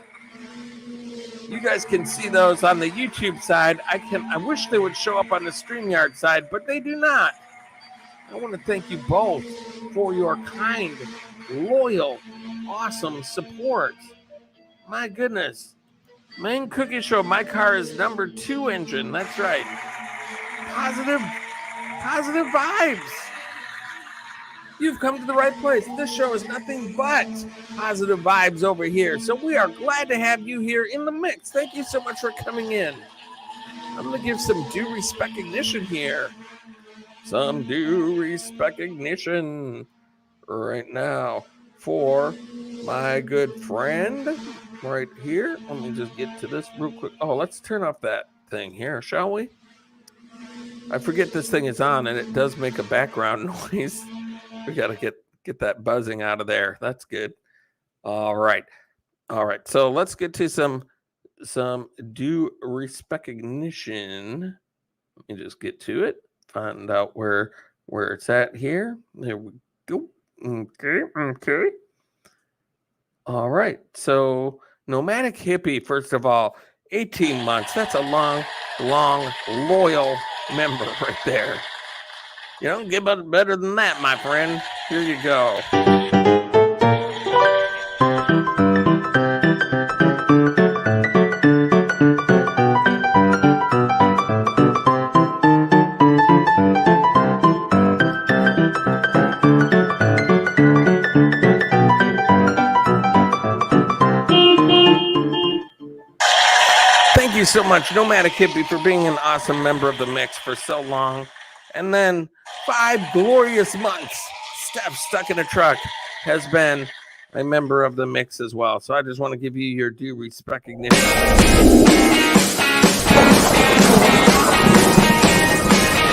You guys can see those on the YouTube side. I wish they would show up on the StreamYard side, but they do not. I want to thank you both for your kind, loyal, awesome support. My goodness. Main Cookie Show, my car is number 2 engine. That's right. Positive vibes. You've come to the right place. This show is nothing but positive vibes over here. So we are glad to have you here in the mix. Thank you so much for coming in. I'm going to give some due recognition here. Some due recognition right now for my good friend right here. Let me just get to this real quick. Oh, let's turn off that thing here, shall we? I forget this thing is on and it does make a background noise. We got to get that buzzing out of there. That's good. All right. So let's get to some due recognition. Let me just get to it. Find out where it's at here. There we go. Okay. All right. So Nomadic Hippie, first of all, 18 months. That's a long, loyal member right there. You don't get much better than that, my friend. Here you go. Thank you so much, Nomadic Hippie, for being an awesome member of the mix for so long. And then 5 glorious months, Steph stuck in a truck has been a member of the mix as well. So I just want to give you your due recognition.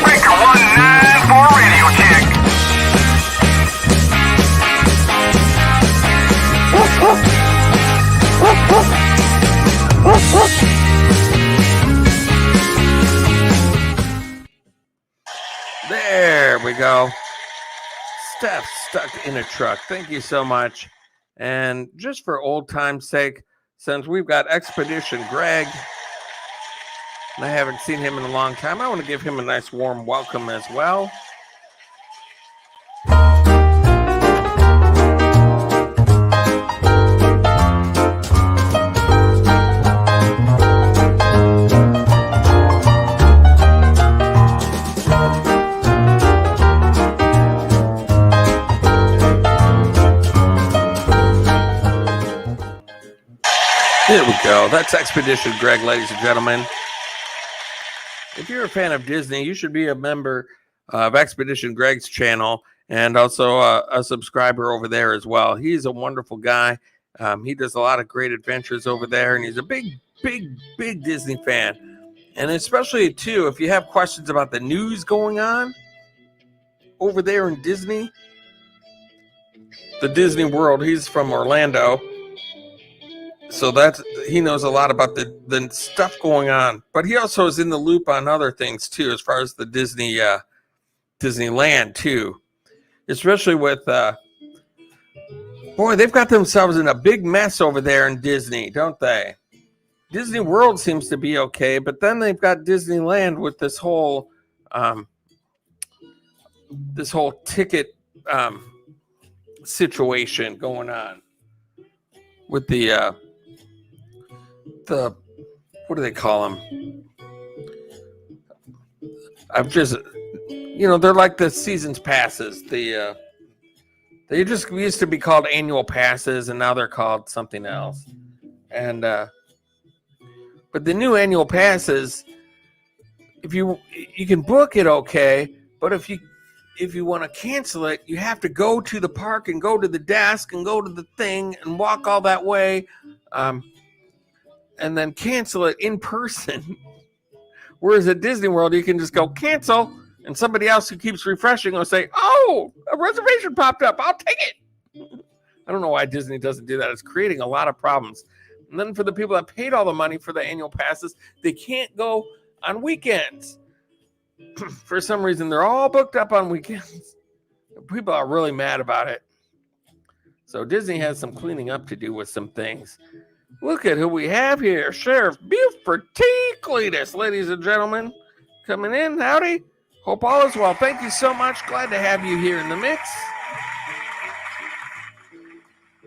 Breaker 194 radio check. There we go. Steph stuck in a truck. Thank you so much. And just for old time's sake, since we've got Expedition Greg, and I haven't seen him in a long time, I want to give him a nice warm welcome as well. There we go. That's Expedition Greg, ladies and gentlemen. If you're a fan of Disney, you should be a member of Expedition Greg's channel and also a subscriber over there as well. He's a wonderful guy. He does a lot of great adventures over there, and he's a big Disney fan. And especially, too, if you have questions about the news going on over there in Disney, the Disney World, he's from Orlando. So he knows a lot about the stuff going on, but he also is in the loop on other things too, as far as the Disneyland too, especially with boy, they've got themselves in a big mess over there in Disney, don't they? Disney World seems to be okay, but then they've got Disneyland with this whole this whole ticket situation going on with the what do they call them? I've just, they're like the season's passes. They just used to be called annual passes, and now they're called something else. And but the new annual passes, if you can book it okay, but if you want to cancel it, you have to go to the park and go to the desk and go to the thing and walk all that way, and then cancel it in person. Whereas at Disney World, you can just go cancel, and somebody else who keeps refreshing will say, "Oh, a reservation popped up. I'll take it." I don't know why Disney doesn't do that. It's creating a lot of problems. And then for the people that paid all the money for the annual passes, they can't go on weekends. For some reason, they're all booked up on weekends. People are really mad about it. So Disney has some cleaning up to do with some things. Look at who we have here. Sheriff Buford T. Cletus, ladies and gentlemen. Coming in. Howdy. Hope all is well. Thank you so much. Glad to have you here in the mix.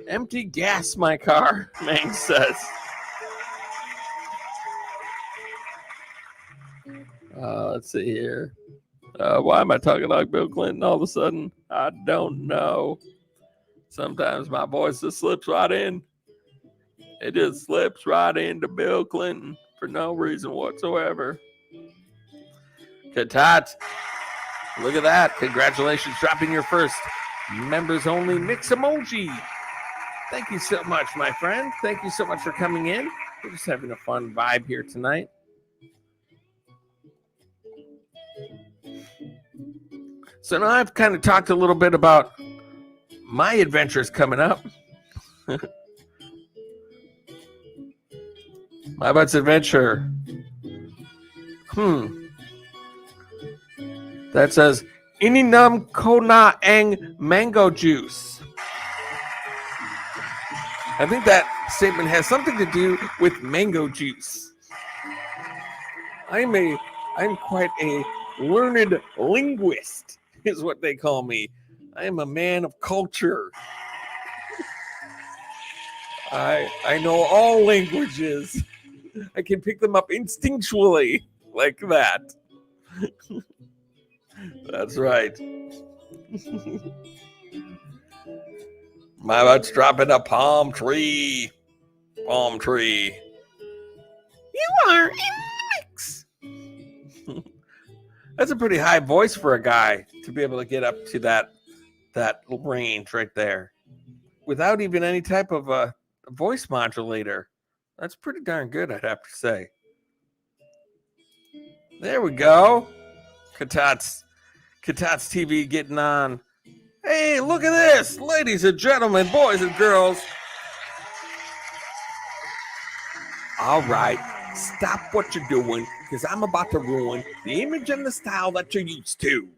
Empty gas my car, Mang says. Let's see here. Why am I talking like Bill Clinton all of a sudden? I don't know. Sometimes my voice just slips right in. It just slips right into Bill Clinton for no reason whatsoever. Katat, look at that. Congratulations, dropping your first members only mix emoji. Thank you so much, my friend. Thank you so much for coming in. We're just having a fun vibe here tonight. So now I've kind of talked a little bit about my adventures coming up. My Butt's adventure. That says Ininam Kona Ang mango juice. I think that statement has something to do with mango juice. I'm quite a learned linguist, is what they call me. I am a man of culture. I know all languages. I can pick them up instinctually like that. That's right. My Butt's dropping a palm tree. Palm tree. You are in the mix. That's a pretty high voice for a guy to be able to get up to that range right there without even any type of a voice modulator. That's pretty darn good, I'd have to say. There we go. Katat's TV getting on. Hey, look at this, ladies and gentlemen, boys and girls. All right, stop what you're doing, because I'm about to ruin the image and the style that you're used to.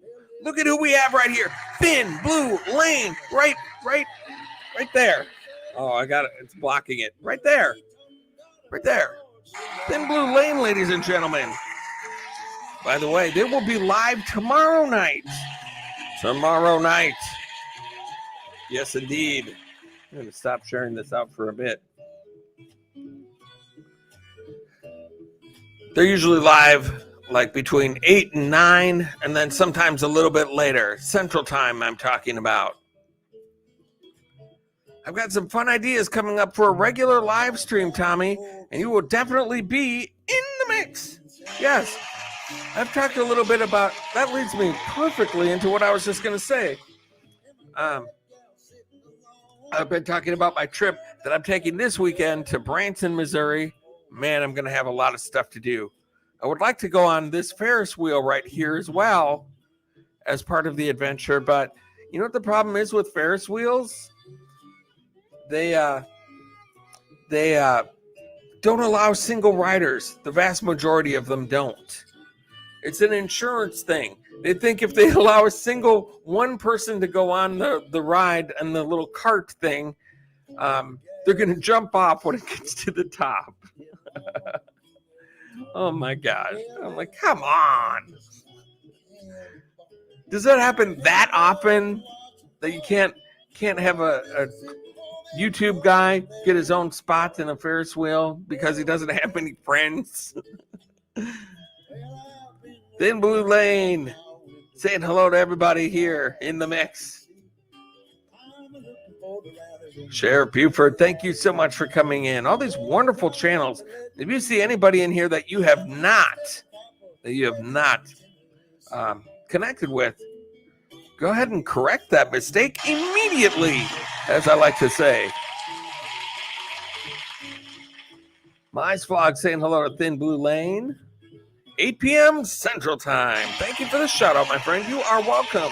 Look at who we have right here. Thin Blue Lane, right there. Oh, I got it. It's blocking it. Right there. Thin Blue Lane, ladies and gentlemen. By the way, they will be live tomorrow night. Yes, indeed. I'm going to stop sharing this out for a bit. They're usually live like between 8 and 9, and then sometimes a little bit later. Central Time, I'm talking about. I've got some fun ideas coming up for a regular live stream, Tommy, and you will definitely be in the mix. Yes, I've talked a little bit about, that leads me perfectly into what I was just going to say. I've been talking about my trip that I'm taking this weekend to Branson, Missouri. Man, I'm going to have a lot of stuff to do. I would like to go on this Ferris wheel right here as well as part of the adventure, but you know what the problem is with Ferris wheels? They don't allow single riders. The vast majority of them don't. It's an insurance thing. They think if they allow one person to go on the ride and the little cart thing, they're going to jump off when it gets to the top. Oh my gosh. I'm like, come on. Does that happen that often that you can't have a YouTube guy get his own spot in a Ferris wheel because he doesn't have any friends? Thin Blue Lane saying hello to everybody here in the mix. Sheriff Buford, thank you so much for coming in. All these wonderful channels. If you see anybody in here that you have not connected with, go ahead and correct that mistake immediately, as I like to say. Mice Vlog saying hello to Thin Blue Lane. 8 p.m. Central Time. Thank you for the shout out, my friend. You are welcome.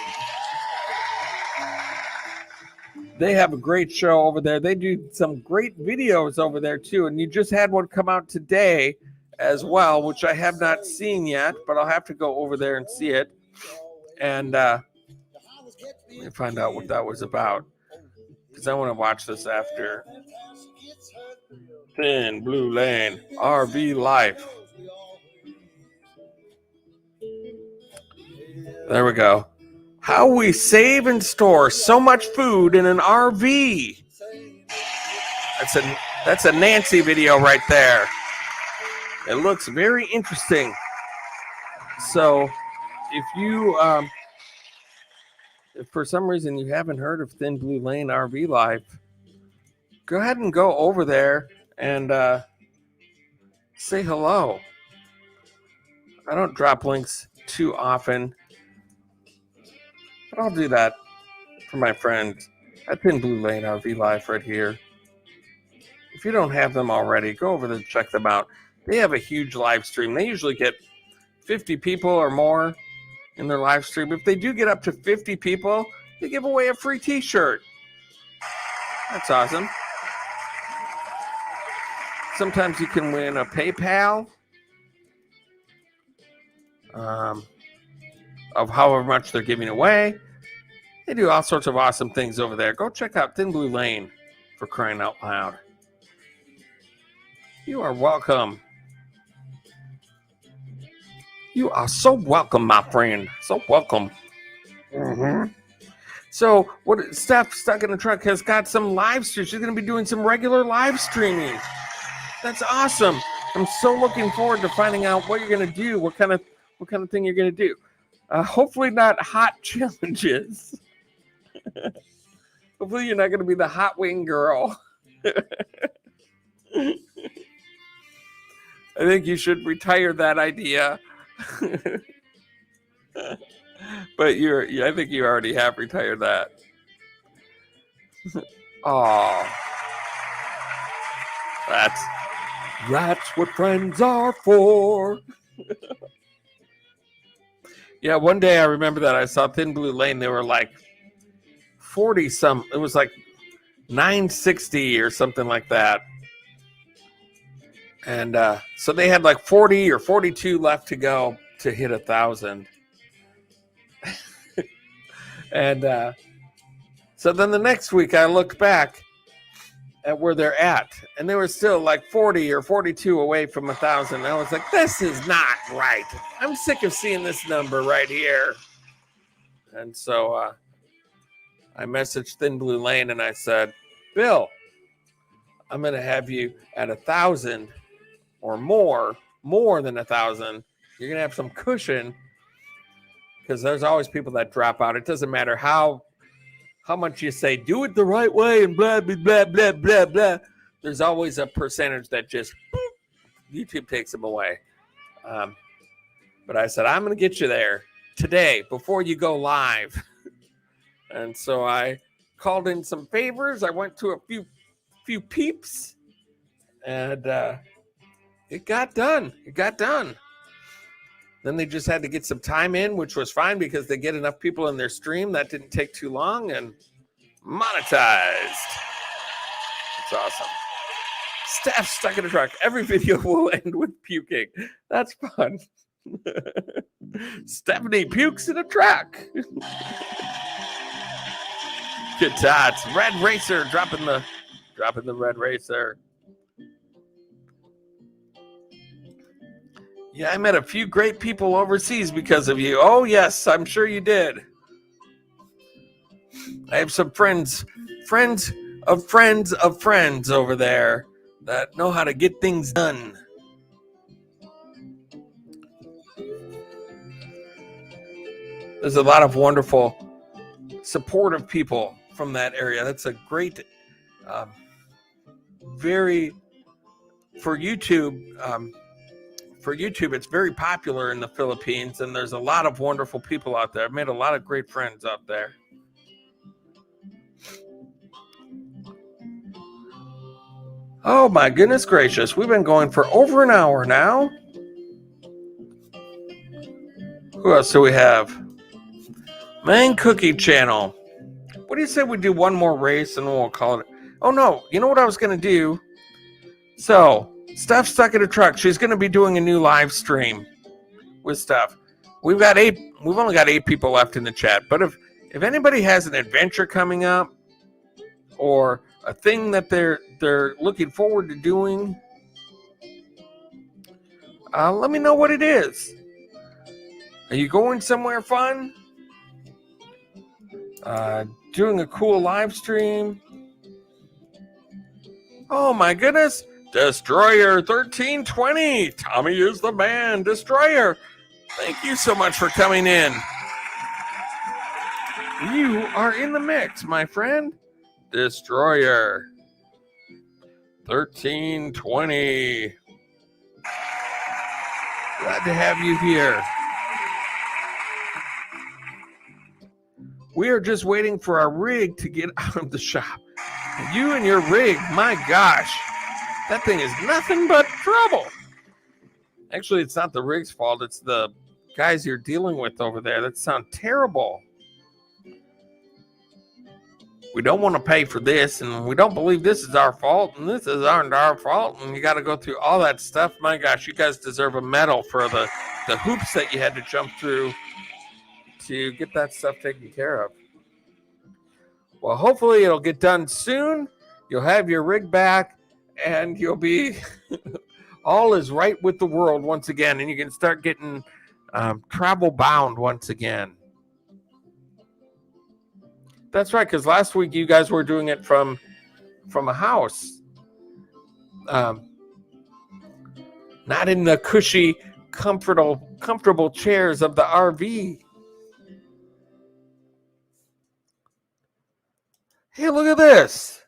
They have a great show over there. They do some great videos over there, too. And you just had one come out today as well, which I have not seen yet, but I'll have to go over there and see it. And let me find out what that was about, because I want to watch this after. Thin Blue Lane, RV Life. There we go. How we save and store so much food in an RV. That's a Nancy video right there. It looks very interesting. So if you if for some reason you haven't heard of Thin Blue Lane RV Life, go ahead and go over there and say hello. I don't drop links too often, but I'll do that for my friends at Thin Blue Lane RV Life right here. If you don't have them already, go over there and check them out. They have a huge live stream. They usually get 50 people or more in their live stream. If they do get up to 50 people, they give away a free t-shirt. That's awesome. Sometimes you can win a PayPal of however much they're giving away. They do all sorts of awesome things over there. Go check out Thin Blue Lane, for crying out loud. You are welcome. You are so welcome, my friend. So welcome. Mm-hmm. So, what Steph Stuck in the Truck has got some live streams. She's going to be doing some regular live streaming. That's awesome. I'm so looking forward to finding out what you're going to do. What kind of thing you're going to do. Hopefully not hot challenges. Hopefully you're not going to be the hot wing girl. I think you should retire that idea. But I think you already have retired that. Oh, that's what friends are for. Yeah, one day I remember that I saw Thin Blue Lane. They were like 40 some. It was like 960 or something like that. And so they had like 40 or 42 left to go to hit 1,000. And so then the next week I looked back at where they're at, and they were still like 40 or 42 away from 1,000. I was like, this is not right. I'm sick of seeing this number right here. And so I messaged Thin Blue Lane and I said, Bill, I'm going to have you at 1,000 or more than 1,000. You're going to have some cushion, because there's always people that drop out. It doesn't matter how much you say, do it the right way and blah, blah, blah, blah, blah, blah. There's always a percentage that just, YouTube takes them away. But I said, I'm going to get you there today before you go live. And so I called in some favors. I went to a few peeps, and it got done. Then they just had to get some time in, which was fine because they get enough people in their stream. That didn't take too long, and monetized. It's awesome. Staff Stuck in a Truck. Every video will end with puking. That's fun. Stephanie pukes in a truck. Good tots. Red Racer dropping the Red Racer. Yeah, I met a few great people overseas because of you. Oh, yes, I'm sure you did. I have some friends of friends over there that know how to get things done. There's a lot of wonderful, supportive people from that area. That's a great, very, for YouTube, it's very popular in the Philippines, and there's a lot of wonderful people out there. I've made a lot of great friends out there. Oh my goodness gracious, we've been going for over an hour now. Who else do we have? Main Cookie Channel. What do you say we do one more race and we'll call it? Oh no, you know what I was going to do? So, Steph's stuck in a truck. She's going to be doing a new live stream with Steph. We've only got 8 people left in the chat, but if anybody has an adventure coming up or a thing that they're looking forward to doing, let me know what it is. Are you going somewhere fun? Doing a cool live stream? Oh my goodness! Destroyer 1320. Tommy is the man. Destroyer, thank you so much for coming in. You are in the mix, my friend. Destroyer 1320. Glad to have you here. We are just waiting for our rig to get out of the shop. You and your rig, my gosh, that thing is nothing but trouble. Actually, it's not the rig's fault. It's the guys you're dealing with over there that sound terrible. We don't want to pay for this, and we don't believe this is our fault, and this aren't our fault, and you got to go through all that stuff. My gosh, you guys deserve a medal for the hoops that you had to jump through to get that stuff taken care of. Well, hopefully it'll get done soon. You'll have your rig back, and you'll be all is right with the world once again, and you can start getting travel bound once again. That's right, because last week you guys were doing it from a house, not in the cushy, comfortable chairs of the RV. Hey, look at this.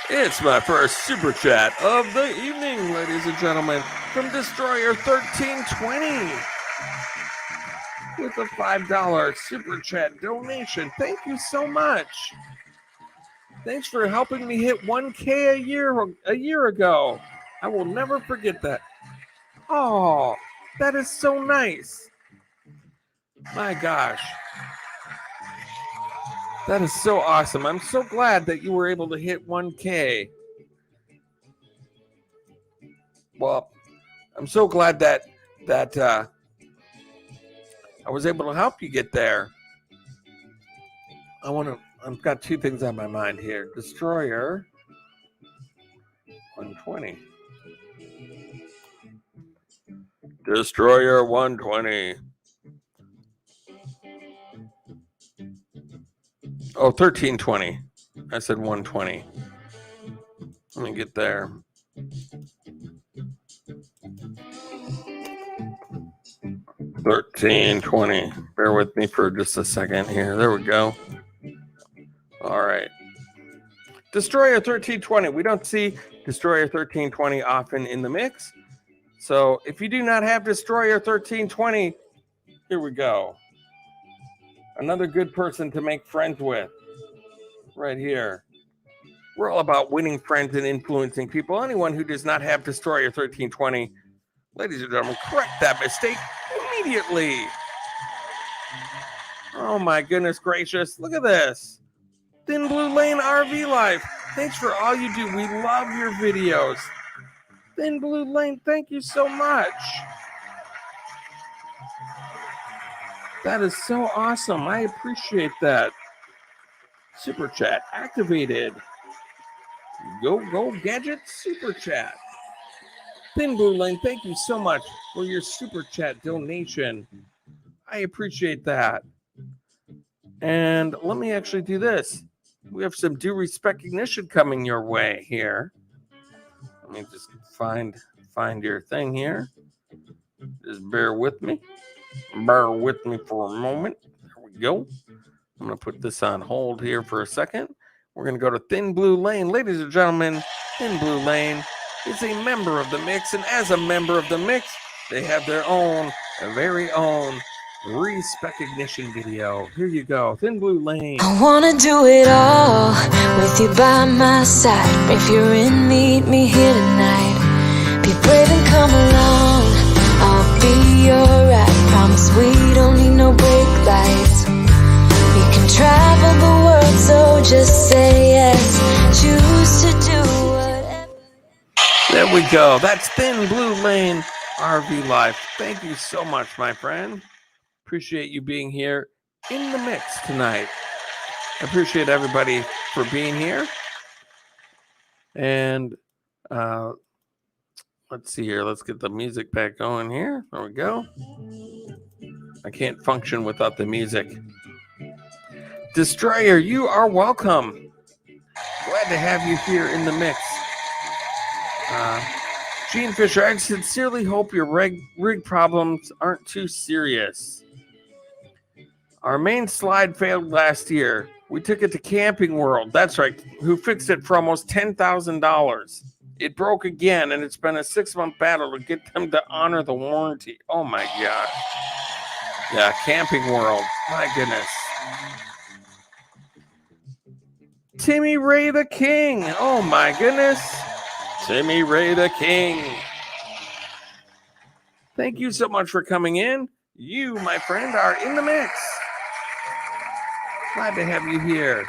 It's my first super chat of the evening, ladies and gentlemen, from Destroyer 1320 with a $5 super chat donation. Thank you so much. Thanks for helping me hit 1K a year ago. I will never forget that. Oh, that is so nice. My gosh. That is so awesome. I'm so glad that you were able to hit 1K. Well, I'm so glad that I was able to help you get there. I've got 2 things on my mind here. Destroyer 120. Destroyer 120. Oh, 1320. I said 120. Let me get there. $13.20. Bear with me for just a second here. There we go. All right. Destroyer 1320. We don't see Destroyer 1320 often in the mix. So if you do not have Destroyer 1320, here we go. Another good person to make friends with. Right here. We're all about winning friends and influencing people. Anyone who does not have Destroyer 1320, ladies and gentlemen, correct that mistake immediately. Oh my goodness gracious. Look at this. Thin Blue Lane RV Life. Thanks for all you do. We love your videos. Thin Blue Lane, thank you so much. That is so awesome. I appreciate that. Super chat activated. Go Gadget Super Chat. Thin Blue Lane, thank you so much for your super chat donation. I appreciate that. And let me actually do this. We have some due recognition coming your way here. Let me just find your thing here. Just bear with me. Bear with me for a moment. There we go. I'm going to put this on hold here for a second. We're going to go to Thin Blue Lane. Ladies and gentlemen, Thin Blue Lane is a member of the mix. And as a member of the mix, they have their own, very own recognition video. Here you go. Thin Blue Lane. I wanna do it all with you by my side. If you're in, meet me here tonight. Be brave and come along, I'll be alright. Promise we don't need no brake lights. We can travel the world, so just say yes. Choose to do whatever. There we go. That's Thin Blue Lane RV Life. Thank you so much, my friend. Appreciate you being here in the mix tonight. I appreciate everybody for being here. And let's see here. Let's get the music back going here. There we go. I can't function without the music. Destroyer, you are welcome. Glad to have you here in the mix. Gene Fisher, I sincerely hope your rig problems aren't too serious. Our main slide failed last year. We took it to Camping World. That's right. Who fixed it for almost $10,000. It broke again, and it's been a 6-month battle to get them to honor the warranty. Oh, my God. Yeah, Camping World. My goodness. Timmy Ray the King. Oh, my goodness. Timmy Ray the King. Thank you so much for coming in. You, my friend, are in the mix. Glad to have you here.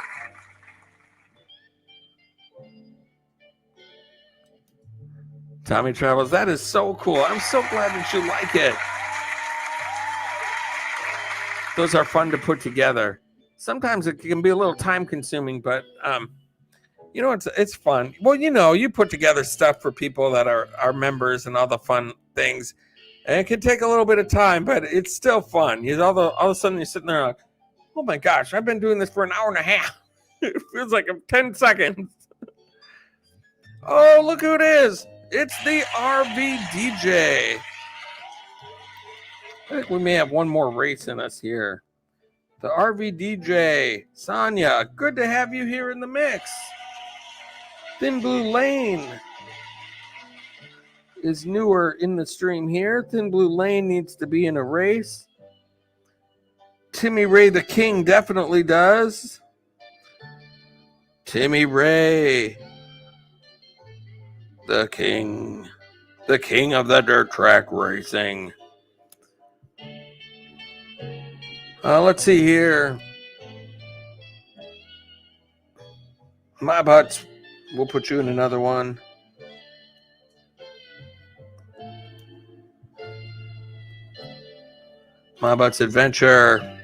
Tommy Travels, that is so cool. I'm so glad that you like it. Those are fun to put together. Sometimes it can be a little time consuming, but you know, it's fun. Well, you know, you put together stuff for people that are members and all the fun things. And it can take a little bit of time, but it's still fun. All of a sudden you're sitting there like, oh my gosh, I've been doing this for an hour and a half. It feels like 10 seconds. Oh, look who it is. It's the RV DJ. I think we may have one more race in us here. The RV DJ. Sonia, good to have you here in the mix. Thin Blue Lane is newer in the stream here. Thin Blue Lane needs to be in a race. Timmy Ray the King definitely does. Timmy Ray the King. The king of the dirt track racing. Let's see here. My butts. We'll put you in another one. My Butt's Adventure.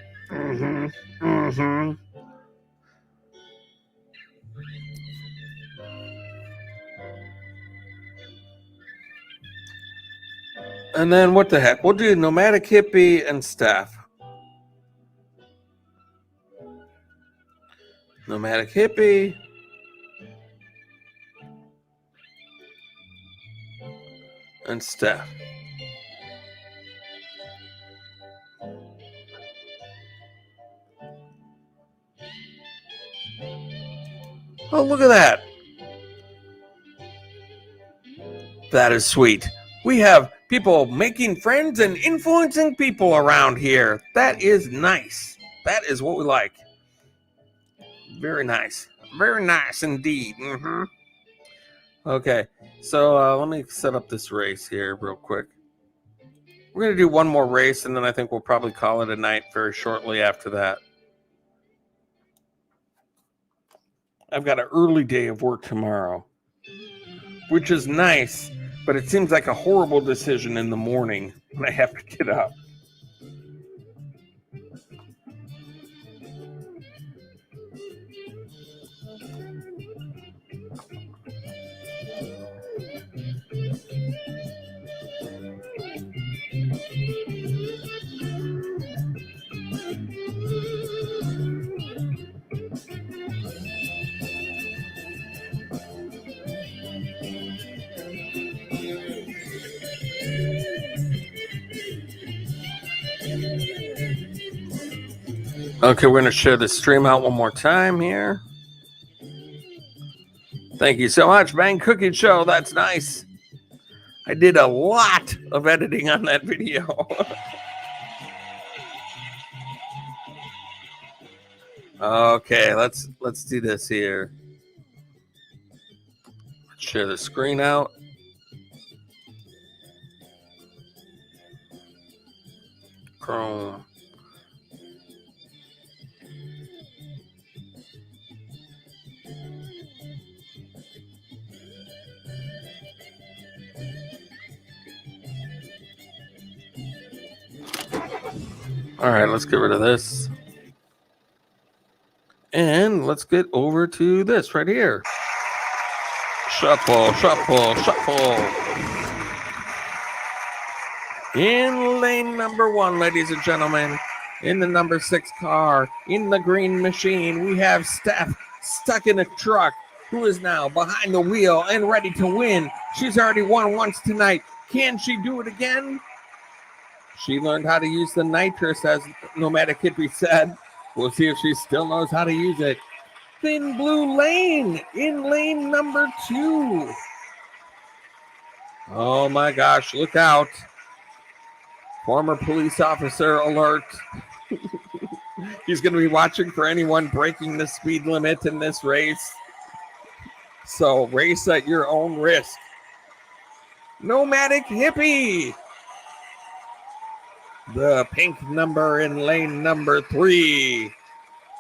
And then what the heck? We'll do Nomadic Hippie and Steph. Nomadic Hippie. And Steph. Oh, look at that. That is sweet. We have people making friends and influencing people around here. That is nice. That is what we like. Very nice. Very nice indeed. Okay, so let me set up this race here real quick. We're going to do one more race, and then I think we'll probably call it a night very shortly after that. I've got an early day of work tomorrow, which is nice, but it seems like a horrible decision in the morning when I have to get up. Okay, we're going to share the stream out one more time here. Thank you so much, Bang Cookie Show. That's nice. I did a lot of editing on that video. Okay, let's do this here. Share the screen out. Chrome. All right, let's get rid of this. And let's get over to this right here. Shuffle, shuffle, shuffle. In lane number 1, ladies and gentlemen, in the number 6 car, in the green machine, we have Steph stuck in a truck who is now behind the wheel and ready to win. She's already won once tonight. Can she do it again? She learned how to use the nitrous, as Nomadic Hippie said. We'll see if she still knows how to use it. Thin blue lane in lane number 2. Oh my gosh, look out. Former police officer alert. He's going to be watching for anyone breaking the speed limit in this race. So race at your own risk. Nomadic Hippie. The pink number in lane number 3.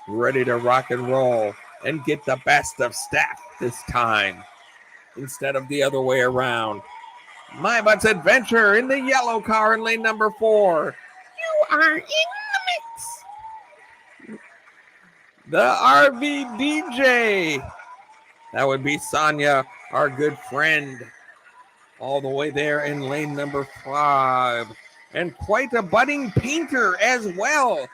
Ready to rock and roll and get the best of Steph this time instead of the other way around. My Butt's Adventure in the yellow car in lane number 4. You are in the mix. The RV DJ. That would be Sonia, our good friend, all the way there in lane number 5. And quite a budding painter as well.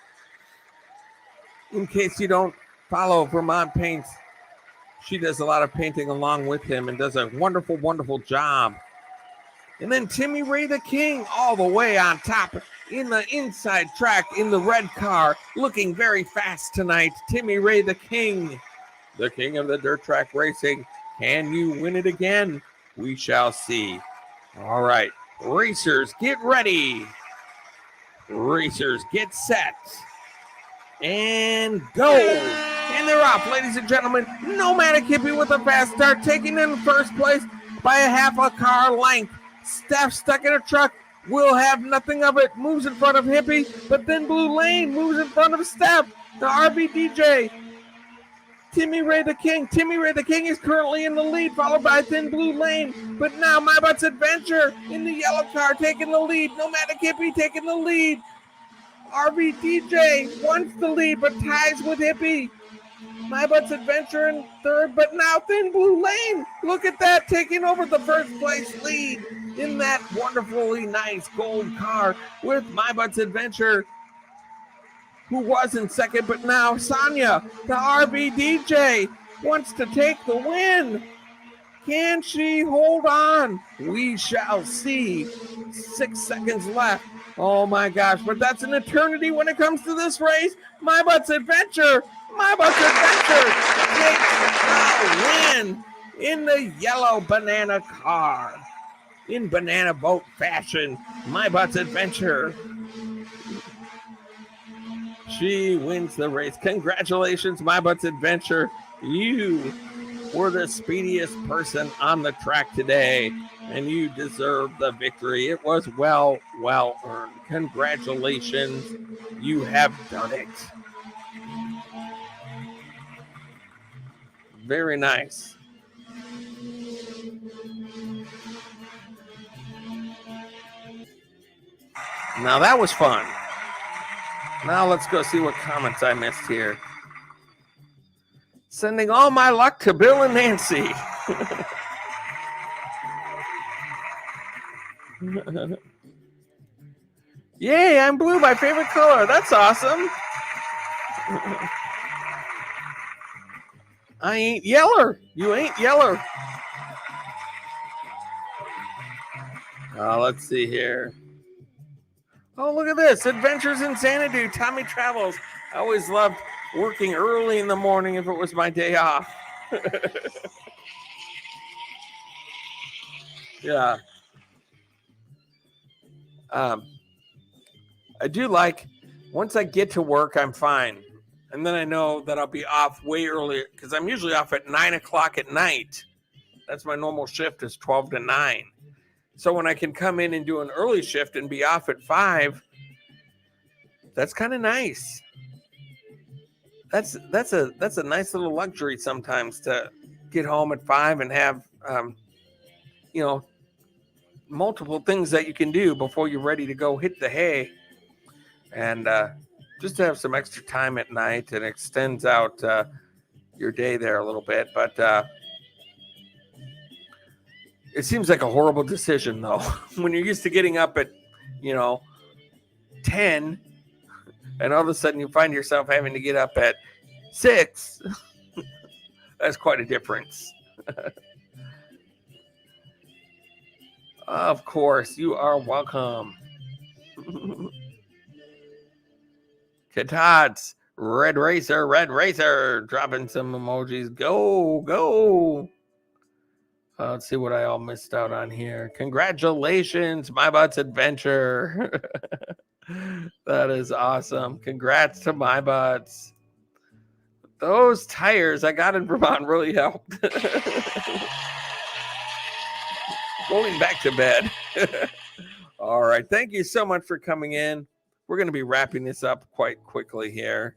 In case you don't follow Vermont Paints, she does a lot of painting along with him and does a wonderful, wonderful job. And then Timmy Ray the King all the way on top in the inside track in the red car, looking very fast tonight. Timmy Ray the king of the dirt track racing. Can you win it again? We shall see. All right. Racers, get ready. Racers, get set. And go. And they're off, ladies and gentlemen. Nomadic Hippie with a fast start, taking in first place by a half a car length. Steph stuck in a truck, will have nothing of it, moves in front of Hippie, but then Blue Lane moves in front of Steph. The RB DJ. Timmy Ray the King. Timmy Ray the King is currently in the lead, followed by Thin Blue Lane. But now My Butt's Adventure in the yellow car taking the lead. Nomadic Hippie taking the lead. RV DJ wants the lead, but ties with Hippie. My Butt's Adventure in third, but now Thin Blue Lane. Look at that, taking over the first place lead in that wonderfully nice gold car with My Butt's Adventure, who was in second, but now Sonia, the RV DJ, wants to take the win. Can she hold on? We shall see. 6 seconds left. Oh my gosh, but that's an eternity when it comes to this race. My Butt's Adventure takes the win in the yellow banana car. In banana boat fashion, My Butt's Adventure. She wins the race. Congratulations, My Butt's Adventure. You were the speediest person on the track today, and you deserve the victory. It was well earned. Congratulations. You have done it. Very nice. Now that was fun. Now let's go see what comments I missed here. Sending all my luck to Bill and Nancy. Yay, I'm blue, my favorite color. That's awesome. I ain't yeller. You ain't yeller. Let's see here. Oh, look at this. Adventures in Xanadu. Tommy Travels. I always loved working early in the morning if it was my day off. Yeah. I do like, once I get to work, I'm fine. And then I know that I'll be off way earlier because I'm usually off at 9 o'clock at night. That's my normal shift is 12 to 9. So when I can come in and do an early shift and be off at 5, that's kind of nice. That's a nice little luxury sometimes to get home at 5 and have multiple things that you can do before you're ready to go hit the hay, and just to have some extra time at night, and extends out your day there a little bit. But it seems like a horrible decision, though, when you're used to getting up at 10, and all of a sudden you find yourself having to get up at 6. That's quite a difference. Of course, you are welcome. Katats, Red Racer, dropping some emojis. Go. Let's see what I all missed out on here. Congratulations, My Butt's Adventure. That is awesome. Congrats to My Butts. Those tires I got in Vermont really helped. Going back to bed. All right. Thank you so much for coming in. We're going to be wrapping this up quite quickly here.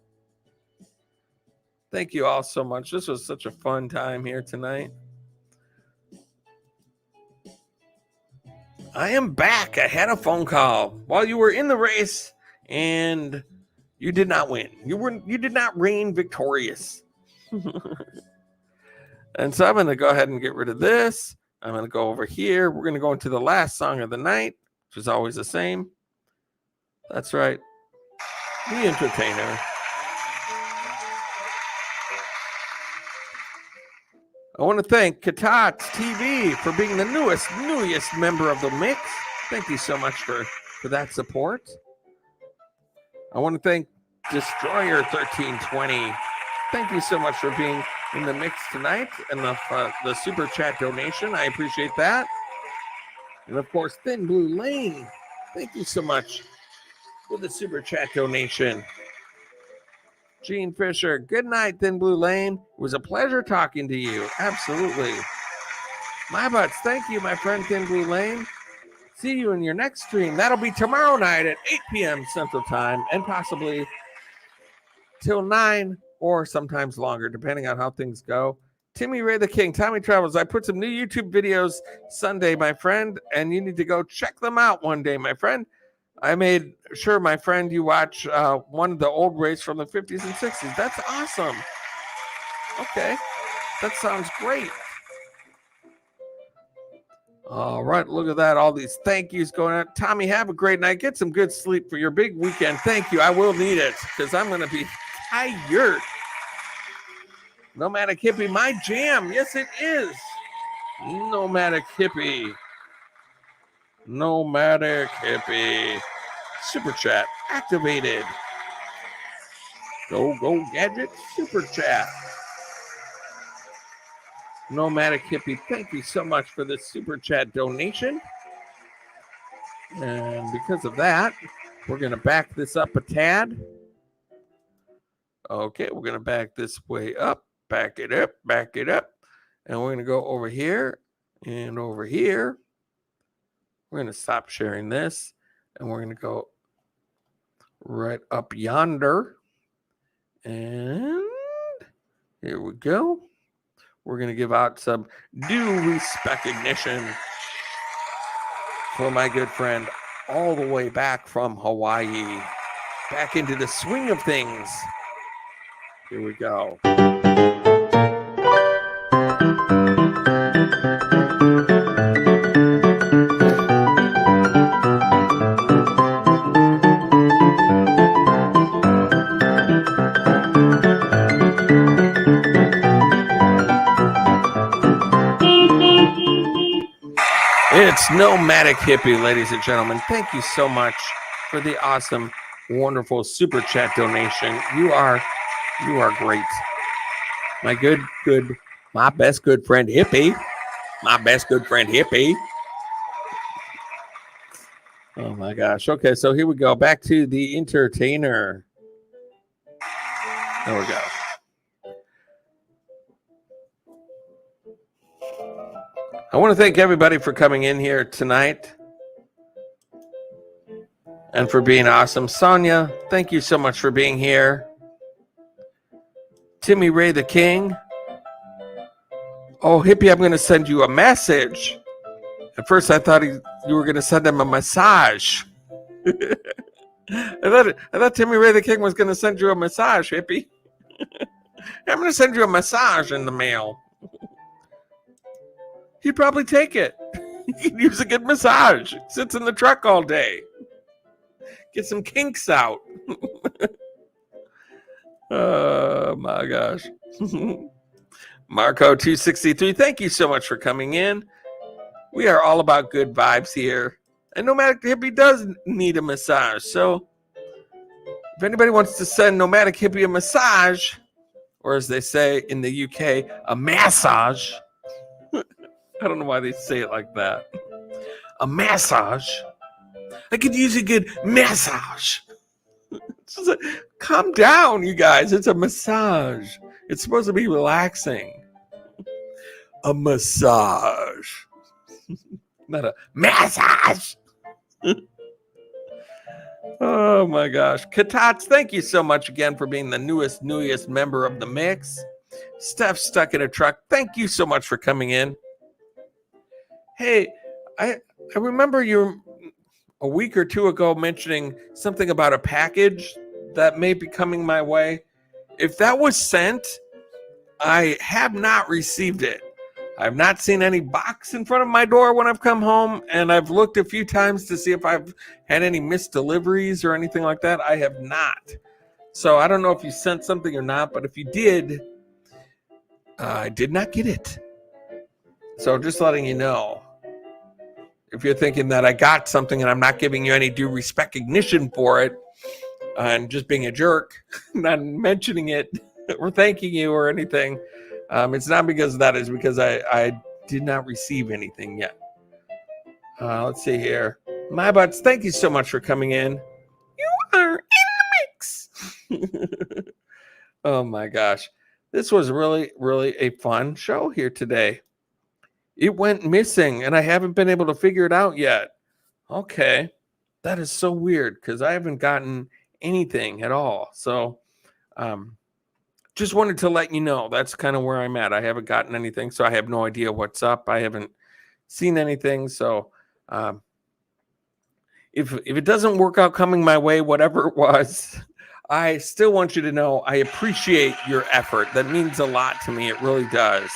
Thank you all so much. This was such a fun time here tonight. I am back. I had a phone call while you were in the race, and you did not win. You did not reign victorious. And so I'm going to go ahead and get rid of this. I'm going to go over here. We're going to go into the last song of the night, which is always the same. That's right. The Entertainer. I want to thank Katats TV for being the newest member of the mix. Thank you so much for that support. I want to thank Destroyer 1320. Thank you so much for being in the mix tonight, and the super chat donation. I appreciate that. And of course, Thin Blue Lane. Thank you so much for the super chat donation. Gene Fisher, good night, Thin Blue Lane. It was a pleasure talking to you. Absolutely. My Butts, thank you, my friend Thin Blue Lane. See you in your next stream. That'll be tomorrow night at 8 p.m. Central Time, and possibly till 9 or sometimes longer, depending on how things go. Timmy Ray the King, Tommy Travels. I put some new YouTube videos Sunday, my friend, and you need to go check them out one day, my friend. I made sure, my friend, you watch one of the old races from the 50s and 60s. That's awesome. Okay. That sounds great. All right. Look at that. All these thank yous going out. Tommy, have a great night. Get some good sleep for your big weekend. Thank you. I will need it because I'm going to be tired. Nomadic Hippie, my jam. Yes, it is. Nomadic Hippie. Nomadic Hippie. Super chat activated. Go Gadget super chat. Nomadic Hippie, thank you so much for this super chat donation. And because of that, we're going to back this up a tad. Okay, we're going to back this way up. Back it up. And we're going to go over here and over here. We're going to stop sharing this, and we're going to go right up yonder. And here we go. We're going to give out some due recognition for my good friend all the way back from Hawaii. Back into the swing of things. Here we go. It's Nomadic Hippie, ladies and gentlemen. Thank you so much for the awesome, wonderful super chat donation. You are great. My best good friend Hippie. My best good friend Hippie. Oh my gosh. Okay, so here we go. Back to the entertainer. There we go. I want to thank everybody for coming in here tonight and for being awesome. Sonia, thank you so much for being here. Timmy Ray the King. Oh, Hippie, I'm going to send you a message. At first, I thought you were going to send him a massage. I thought Timmy Ray the King was going to send you a massage, Hippie. I'm going to send you a massage in the mail. He'd probably take it. He could use a good massage. Sits in the truck all day. Get some kinks out. Oh my gosh. Marco 263, thank you so much for coming in. We are all about good vibes here. And Nomadic Hippie does need a massage. So if anybody wants to send Nomadic Hippie a massage, or as they say in the UK, a massage. I don't know why they say it like that. A massage. I could use a good massage. Calm down, you guys. It's a massage. It's supposed to be relaxing. A massage. Not a massage. Oh my gosh. Katats, thank you so much again for being the newest member of the mix. Steph stuck in a truck. Thank you so much for coming in. Hey, I remember you a week or two ago mentioning something about a package that may be coming my way. If that was sent, I have not received it. I've not seen any box in front of my door when I've come home, and I've looked a few times to see if I've had any missed deliveries or anything like that. I have not. So I don't know if you sent something or not, but if you did, I did not get it. So just letting you know. If you're thinking that I got something and I'm not giving you any due recognition for it, and just being a jerk, not mentioning it or thanking you or anything, it's not because of that. It's because I did not receive anything yet. Let's see here. My butts, thank you so much for coming in. You are in the mix. Oh my gosh. This was really, really a fun show here today. It went missing, and I haven't been able to figure it out yet. Okay. That is so weird, because I haven't gotten anything at all. So, just wanted to let you know that's kind of where I'm at. I haven't gotten anything, so I have no idea what's up. I haven't seen anything. So, if it doesn't work out coming my way, whatever it was, I still want you to know I appreciate your effort. That means a lot to me. It really does.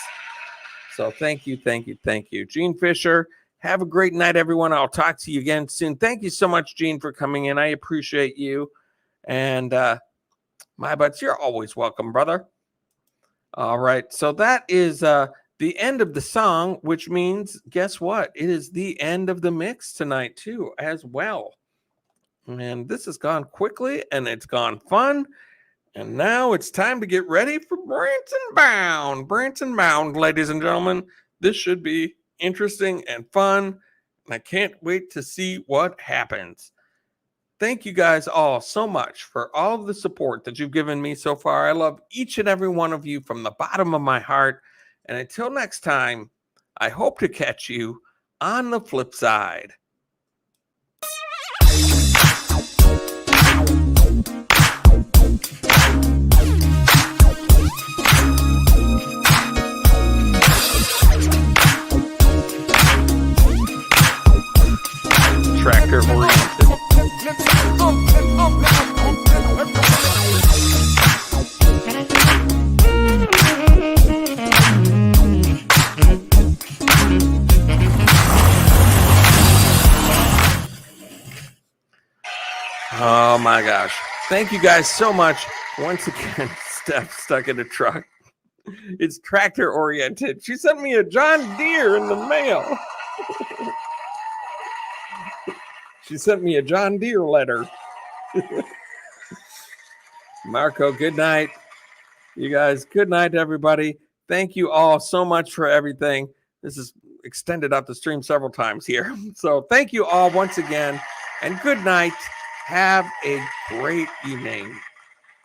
So thank you. Gene Fisher, have a great night, everyone. I'll talk to you again soon. Thank you so much, Gene, for coming in. I appreciate you. And my butts, you're always welcome, brother. All right. So that is the end of the song, which means, guess what? It is the end of the mix tonight, too, as well. And this has gone quickly, and it's gone fun. And now it's time to get ready for Branson Bound. Branson Bound, ladies and gentlemen. This should be interesting and fun. And I can't wait to see what happens. Thank you guys all so much for all of the support that you've given me so far. I love each and every one of you from the bottom of my heart. And until next time, I hope to catch you on the flip side. Tractor oriented. Oh my gosh. Thank you guys so much. Once again, Steph stuck in a truck. It's tractor oriented. She sent me a John Deere in the mail. She sent me a John Deere letter. Marco, good night. You guys, good night, everybody. Thank you all so much for everything. This is extended out the stream several times here. So thank you all once again, and good night. Have a great evening.